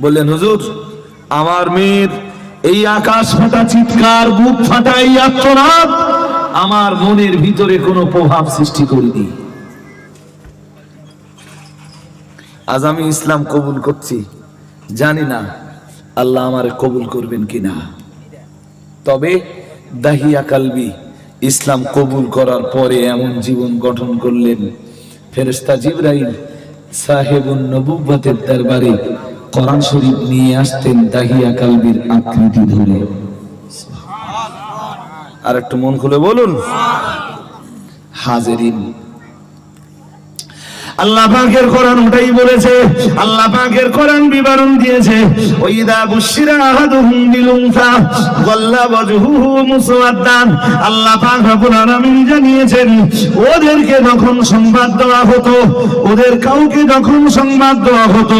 বললেন, হুজুর আমার মেয়ের এই আকাশ ফাটা চিৎকার, বুক ফাটা এই আর্তনাদ আমার মনের ভিতরে কোনো প্রভাব সৃষ্টি করেনি। আজ আমি ইসলাম কবুল করছি, জানি না আল্লাহ আমার কবুল করবেন কিনা। তবে দাহিয়া কালবি ইসলাম কবুল করার পরে এমন জীবন গঠন করলেন, ফেরেশতা জিবরাইল সাহেবুন নবুওয়াতের দরবারে কোরআন শরীফ নিয়ে আসতেন দাহিয়া কালবির আকৃতি ধরে। আর একটু মন খুলে বলুন হাজিরিন, আল্লাহ পাকের কোরআন ওটাই বলেছে। আল্লাহ পাকের কোরআন বিবরণ দিয়েছে, ওয়াইদা বুশিরা আহাদুহুম বিল উনসা ওয়াল্লা ওয়াজহুহু মুসওয়াদ্দান। আল্লাহ পাক রব্বুল আলামিন জানিয়েছেন, ওদেরকে যখন সংবাদ দেওয়া হতো, ওদের কাউকে যখন সংবাদ দেওয়া হতো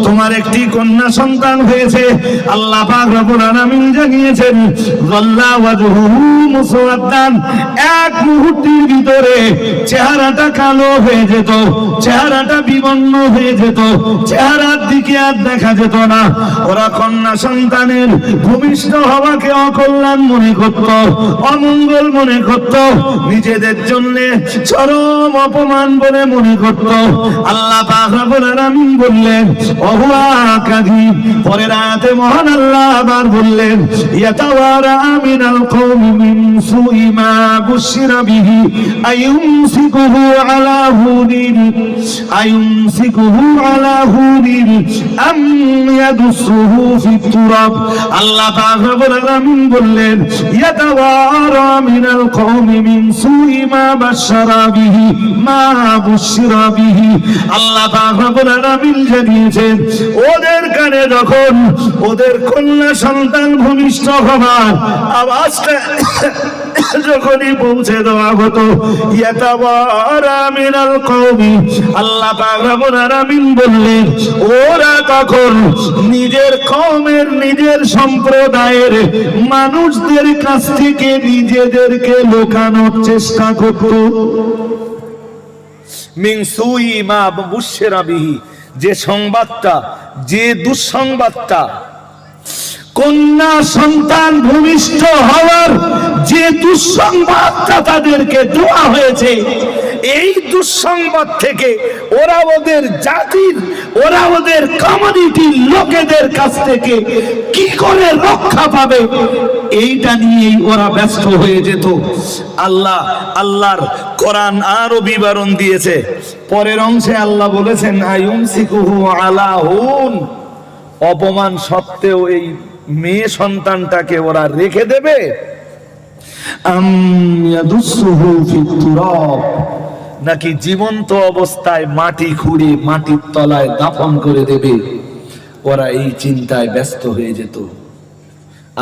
তোমার একটি কন্যা সন্তান হয়েছে, আল্লাহ পাক রব্বুল আলামিন জানিয়েছেন, ওয়াল্লা ওয়াজহুহু মুসওয়াদ্দান, এক মুহূর্তের ভিতরে চেহারাটা কালো হয়ে যেত, চেহারাটা বিবর্ণ হয়ে যেত, চেহারার দিকে আর দেখা যেত না। ওরা কন্যা সন্তানের ভূমিষ্ঠ হওয়াকে অকল্যাণ মনে করত, অমঙ্গল মনে করত, নিজেদের জন্য চরম অপমান বলে মনে করত। আল্লাহ পাক রব্বুল আলামিন বললেন, ওহুয়া কাযীব। পরের আয়াতে মহান আল্লাহ আবার বললেন, ইয়াতাওয়ারা মিনাল কওমি মিন সুই মা বুশিরা বিহি আইয়ুমসিকুহু আলা হুনিন আইয়ুমসিকুহু আলা হুনিন আম ইয়াদুসুহু ফিত তুরাব। আল্লাহ পাক রব্বুল আলামিন বললেন, ইয়াতাওয়ারা মিনাল কওমি মিন সুই মা বাশশারা বিহি মা বুশিরা বিহি। আল্লাহ পাক রব্বুল আলামিন জানিয়েছেন, ওদের কানে যখন ওদের কন্যা সন্তান ভূমিষ্ঠ হবার আওয়াজটা যখনই পৌঁছে দেওয়া হতো, ইয়াতাওয়ারা মিনাল কওমি, আল্লাহ পাক রব্বুল আলামিন বললেন, ওরা তখন নিজের কওমের নিজের সম্প্রদায়ের মানুষদের কাছ থেকে নিজেদেরকে লুকানোর চেষ্টা করত। মিন সুই মা বুশিরা বিহি, যে সংবাদটা, যে দুঃসংবাদটা কন্যা সন্তান ভূমিষ্ঠ হওয়ার যে দুঃসংবাদটা তাদেরকে দেওয়া হয়েছে, এই দুঃসংবাদ থেকে ওরা ওদের জাতির, ওরা ওদের কমিউনিটির লোকেদের কাছ থেকে কি করে রক্ষা পাবে, এইটা নিয়েই ওরা ব্যস্ত হয়ে যেত। আল্লাহর কোরআন আরো বিবরণ দিয়েছে। পরের অংশে আল্লাহ বলেছেন, আইয়ুমসিকুহু আলা হুন, অপমান সত্ত্বেও এই মেয়ে সন্তানটাকে ওরা রেখে দেবে, আম ইয়াদুসুহু ফিত তুরাব, নাকি জীবন্ত অবস্থায় মাটি খুঁড়ে মাটির তলায় দাফন করে দেবে, ওরা এই চিন্তায় ব্যস্ত হয়ে যেত।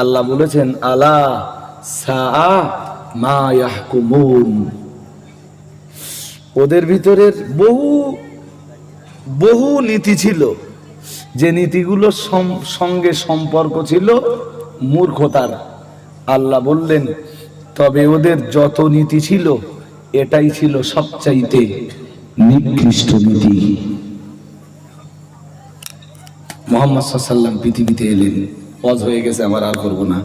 আল্লাহ বলেছেন, আলা সাআ মা ইয়াহকুমুন, ওদের ভিতরের বহু নীতি ছিল, যে নীতিগুলো সঙ্গে সম্পর্ক ছিল মূর্খতার। আল্লাহ বললেন, তবে ওদের যত নীতি ছিল এটাই ছিল সবচাইতে নিকৃষ্ট নীতি। মুহাম্মদ সাল্লাল্লাহু আলাইহি ওয়াসাল্লাম পৃথিবীতে এলেন। ওয়াজ হয়ে গেছে, আমার আর করব না।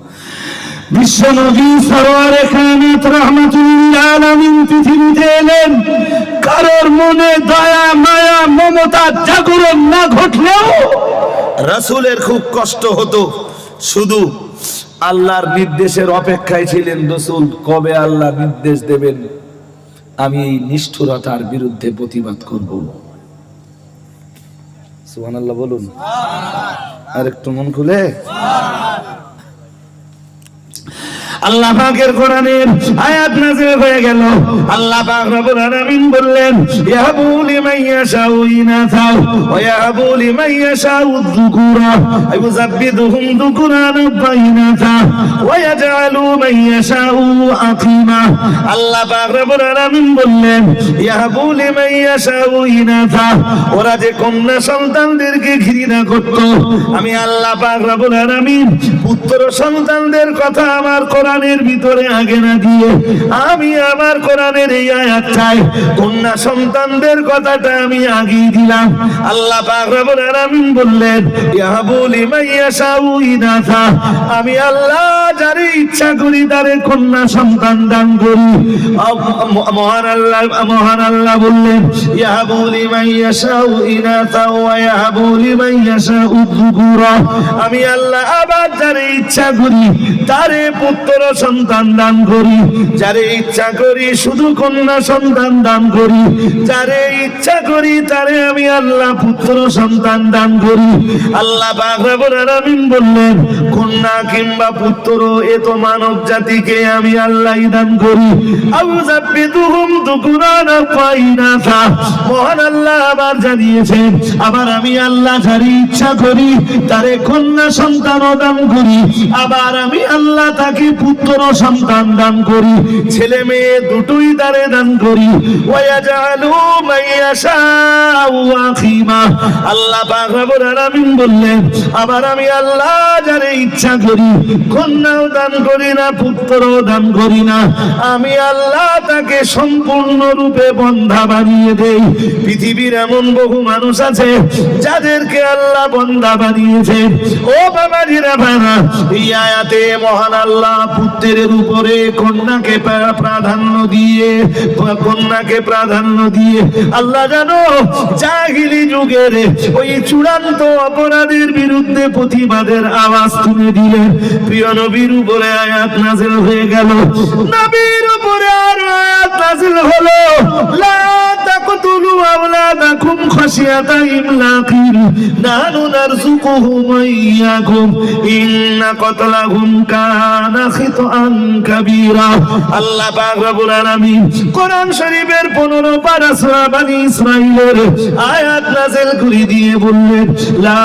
বিশ্ব নবী সরওয়ারে কায়নাত রাহমাতুল আলামিন পৃথিবীতে এলেন। কারোর মনে দয়া মায়া মমতা জাগরণ না ঘটলেও রাসূলের খুব কষ্ট হতো, শুধু আল্লাহর নির্দেশের অপেক্ষায় ছিলেন। রাসূল কবে আল্লাহ নির্দেশ দেবেন, আমি এই নিষ্ঠুরতার বিরুদ্ধে প্রতিবাদ করব। সুবহানাল্লাহ বলুন, আর একটু মন খুলে। আল্লাহ পাকের কোরআনের আয়াত নাযিল হয়ে গেল। আল্লাহ পাক রব্বুল আলামিন বললেন, ইয়াহাবু লিমান ইয়াশাউ ইনাসা ওয়া ইয়াহাবু লিমান ইয়াশাউ যুকুরা আইয়ুযাব্বিদুহুম যুকুরান ওয়া ইনাসা ওয়া ইয়াজআলু মান ইয়াশাউ আকিমা। আল্লাহ পাক রব্বুল আলামিন বললেন, ইয়াহাবু লিমান ইয়াশাউ ইনাসা, ওরা যে কন্যা সন্তানদেরকে ঘৃণা করত, আমি আল্লাহ পাক রব্বুল আলামিন পুত্র সন্তানদের কথা আমার কোরআনের ভিতরে আগে না দিয়ে আমি আমার কোরআনের এই আয়াতটায় কন্যা সন্তানদের কথাটা আমি আগেই দিলাম। আল্লাহ পাক রব্বুল আলামিন বললেন, ইয়াহাবু লিমান ইয়াশাউ ইনাসা, আমি আল্লাহ যারে ইচ্ছা করি তারে কন্যা সন্তান দান করি। মহান আল্লাহ বললেন, ইয়াহাবু লিমান ইয়াশাউ ইনাসা ওয়া ইয়াহাবু লিমান ইয়াশাউ যুকুরা, আমি আল্লাহ আবার যারে ইচ্ছা করি তারে পুত্র সন্তান দান করি, যারে ইচ্ছা করি শুধু কন্যা সন্তান দান করি, যারে ইচ্ছা করি তারে আমি আল্লাহ পুত্র সন্তান দান করি। আল্লাহ পাক রব্বুল আলামিন বললেন, কন্যা কিংবা পুত্র এ তো মানব জাতিকে আমি আল্লাহই দান করি। আউযাব্বিদুহুম যুকুরান ওয়া ইনাসা, মহান আল্লাহ আবার জানিয়েছেন, আবার আমি আল্লাহ যারে ইচ্ছা করি তারে কন্যা সন্তানও দান করি, আবার আমি আল্লাহ তাকে পুত্র সন্তান দান করি, ছেলে মেয়ে দুটোই তারে দান করি। ওয়ায়াজআলু মান ইয়াশাউ আকিমা, আল্লাহ পাক রব্বুল আলামিন বললেন, আবার আমি আল্লাহ যারে ইচ্ছা করি কন্যাও দান করি না, পুত্রও দান করি না, আমি আল্লাহ তাকে সম্পূর্ণ রূপে বন্ধা বানিয়ে দেই। পৃথিবীর এমন বহু মানুষ আছে যাদেরকে আল্লাহ বন্ধা বানিয়েছে। ও বাবাজিরা ভাইরা, এই আয়াতে মহান আল্লাহ পুত্রের উপরে কন্যাকে প্রাধান্য দিয়ে আল্লাহ জানো জাহিলি যুগের ওই চূড়ান্ত অপরাধের বিরুদ্ধে প্রতিবাদের আওয়াজ তুলে দিলেন। প্রিয় নবীর উপরে আয়াত নাযিল হয়ে গেল। নবীর উপরে আর আয়াত নাযিল হলো, লা তাকতুলু আওলাদাকুম খাশিয়াতা ইমলাকিন নাহনু নারযুকুহুম ওয়া ইয়্যাকুম ইন্না কতলাহুম কানা খিতআন কাবীরা। আল্লাহ পাক রব্বুল আলামিন কোরআন শরীফের 15 পারা সূরা বনী ইসরাঈলের আয়াত নাযিল করে দিয়ে বললেন, লা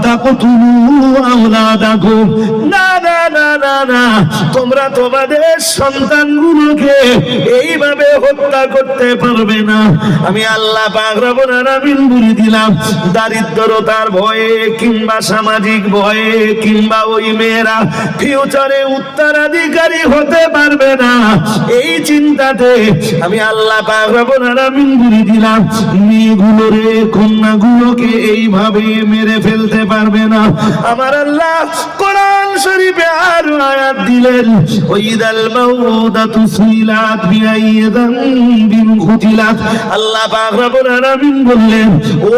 তাকতুলু আওলাদাকুম, না না না না না, তোমরা তোমাদের সন্তানগুলোকে এইভাবে হত্যা করতে পারবে না। আমি আল্লাহ পাক রব্বুল আলামিন বলে দিলাম, দারিদ্রতার ভয়ে কিংবা সামাজিক ভয়ে কিংবা ওই মেয়েরা ফিউচারে উত্তরাধিকারী হতে পারবে না, এই চিন্তাতে আমি আল্লাহ পাক রব্বুল আলামিন বলে দিলাম, মেয়েগুলোরে কন্যাগুলোকে এইভাবে মেরে ফেলতে পারবে না। আমার আল্লাহ কোরআন শরীফে আর আয়াত দিলেন, ওয়াইদাল মাউদাতু সুইলাত বিআইয়ি যামবিন কুতিলাত। আল্লাহ পাক রব্বুল আলামিন বললেন,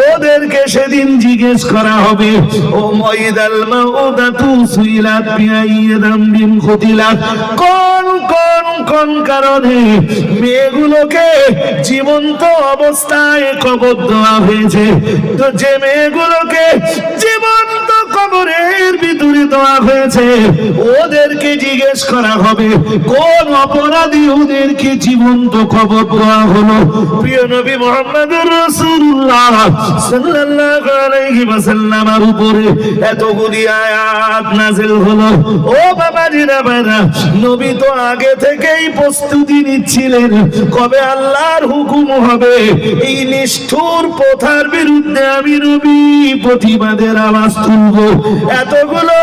ওদেরকে সেদিন জিজ্ঞেস করা হবে, ও ওয়াইদাল মাউদাতু সুইলাত বিআইয়ি যামবিন কুতিলাত, কোন কোন কোন কারণে মেয়েগুলোকে জীবন্ত অবস্থায় কবর দেওয়া হয়েছে। তো যে মেয়েগুলোকে জীবন্ত কবরের ভিতরে দেওয়া হয়েছে ওদেরকে জিজ্ঞেস করা হবে, কোন অপরাধী ওদেরকে জীবন্ত কবর দেওয়া হলো। প্রিয় নবী মুহাম্মদুর রাসূলুল্লাহ সাল্লাল্লাহু আলাইহি ওয়াসাল্লামের উপরে এতগুলি আয়াত নাযিল হলো। ও বাবাজিরা ভাইরা, নবী তো আগে থেকেই প্রস্তুতি নিচ্ছিলেন, কবে আল্লাহর হুকুম হবে এই নিষ্ঠুর প্রথার বিরুদ্ধে আমি নবী প্রতিবাদের আওয়াজ তুলবো। এতগুলো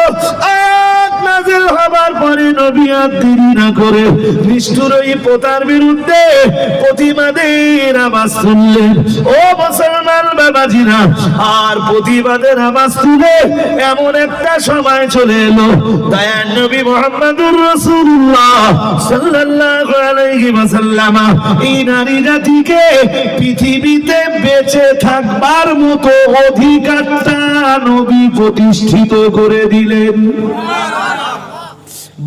আয়াত নাযিল হবার পরে নবী আর দেরি না করে নিষ্ঠুর ওই প্রথার বিরুদ্ধে প্রতিবাদের আওয়াজ তুললেন। ও মুসলমান বাবাজিরা, আর প্রতিবাদের আওয়াজ তুলে এমন একটা সময় চলে এলো, দয়ার নবী মুহাম্মদুর রাসূলুল্লাহ সাল্লাল্লাহু আলাইহি ওয়াসাল্লাম এই নারী জাতিকে পৃথিবীতে বেঁচে থাকবার মতো অধিকারটা নবী প্রতিষ্ঠিত করে দিলেন।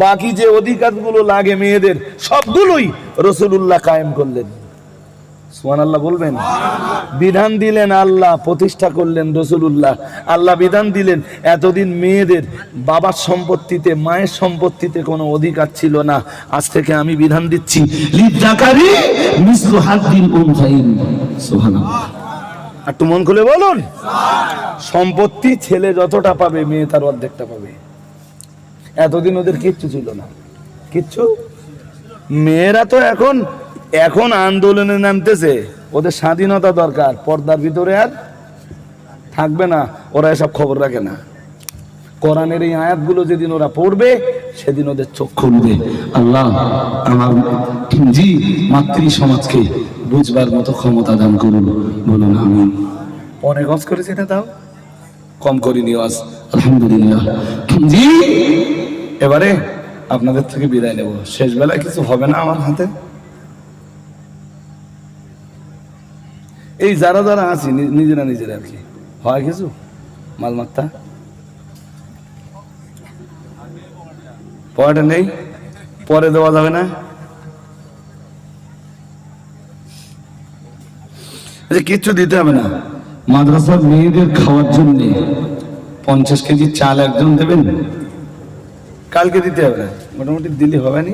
বাকি যে অধিকারগুলো লাগে মেয়েদের সবগুলোই রাসূলুল্লাহ কায়েম করলেন। সুবহানাল্লাহ বলবেন। বিধান দিলেন আল্লাহ, প্রতিষ্ঠা করলেন রাসূলুল্লাহ। আল্লাহ বিধান দিলেন, এতদিন মেয়েদের বাবার সম্পত্তিতে, মায়ের সম্পত্তিতে কোনো অধিকার ছিল না, আজ থেকে আমি বিধান দিচ্ছি লিযাকারি মিসলু হাদ্দিল উনসাইন। সুবহানাল্লাহ। একটু মন খুলে বলুন, সম্পত্তি ছেলে যতটা পাবে মেয়ে তার অর্ধেকটা পাবে। এতদিন ওদের কিচ্ছু ছিল না, কিচ্ছু। মেয়েরা তো এখন আন্দোলনে নামতেছে, ওদের স্বাধীনতা দরকার, পর্দার ভিতরে আর থাকবে না, ওরা এসব খবর রাখে না। কোরআনের এই আয়াতগুলো যেদিন ওরা পড়বে সেদিন ওদের চোখ খুলবে। আল্লাহ আমার জি মাতৃ সমাজকে বুঝবার মতো ক্ষমতা দান করুন, বলুন আমিন। অনেক হজ করেছে না, তাও কম করিনি ওয়াজ, আলহামদুলিল্লাহ। জি এবারে আপনাদের থেকে বিদায় নেব, শেষ বেলায় কিছু হবে না আমার হাতে। এই যারা যারা আছি নিজেরা আর কি হয় কিছু মালমাত্তা পয়টা নেই, পরে দেওয়া যাবে না। কিচ্ছু দিতে হবে না। মাদ্রাসার মেয়েদের খাওয়ার জন্য 50 কেজি চাল একজন দেবেন, কালকে দিতে হবে না, মোটামুটি দিলে হবে না।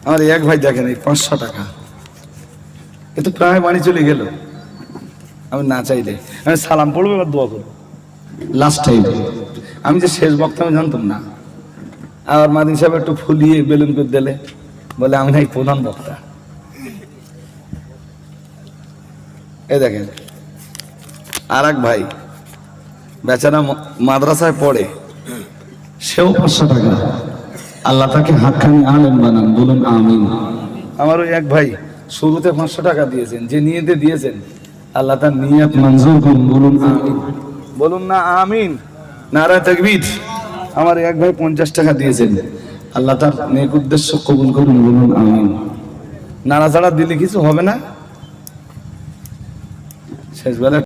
আমার এক ভাই দেখেন এই 500 টাকা, এ তো প্রায় বাড়ি চলে গেল। আমি না চাইলে আমি সালাম পড়বো, এবার দোয়া করবো। লাস্ট টাইম আমি যে শেষ বক্তা আমি জানতাম না, আবার মাদিন সাহেব একটু ফুলিয়ে বেলুন করে দিলে, বলে আমি নাই প্রধান বক্তা। এই দেখেন আর এক ভাই বেচারা মাদ্রাসায় পড়ে, সেও 500 টাকা, আল্লাহ তাকে হাক্কানি আলেম বানান, বলুন আমিন। আমার ওই এক ভাই শুরুতে 500 টাকা দিয়েছেন, যে নিয়তে দিয়েছেন আল্লাহ তার নিয়ত মঞ্জুর করুন, বলুন আমিন। বলুন না আমিন, নারায়ে তাকবীর। আমার এক ভাই 50 টাকা দিয়েছেন, আল্লাহ তার নেক উদ্দেশ্য কবুল করুন, বলুন আমিন। নাড়াচাড়া দিলে কিছু হবে না। শেষ বেলা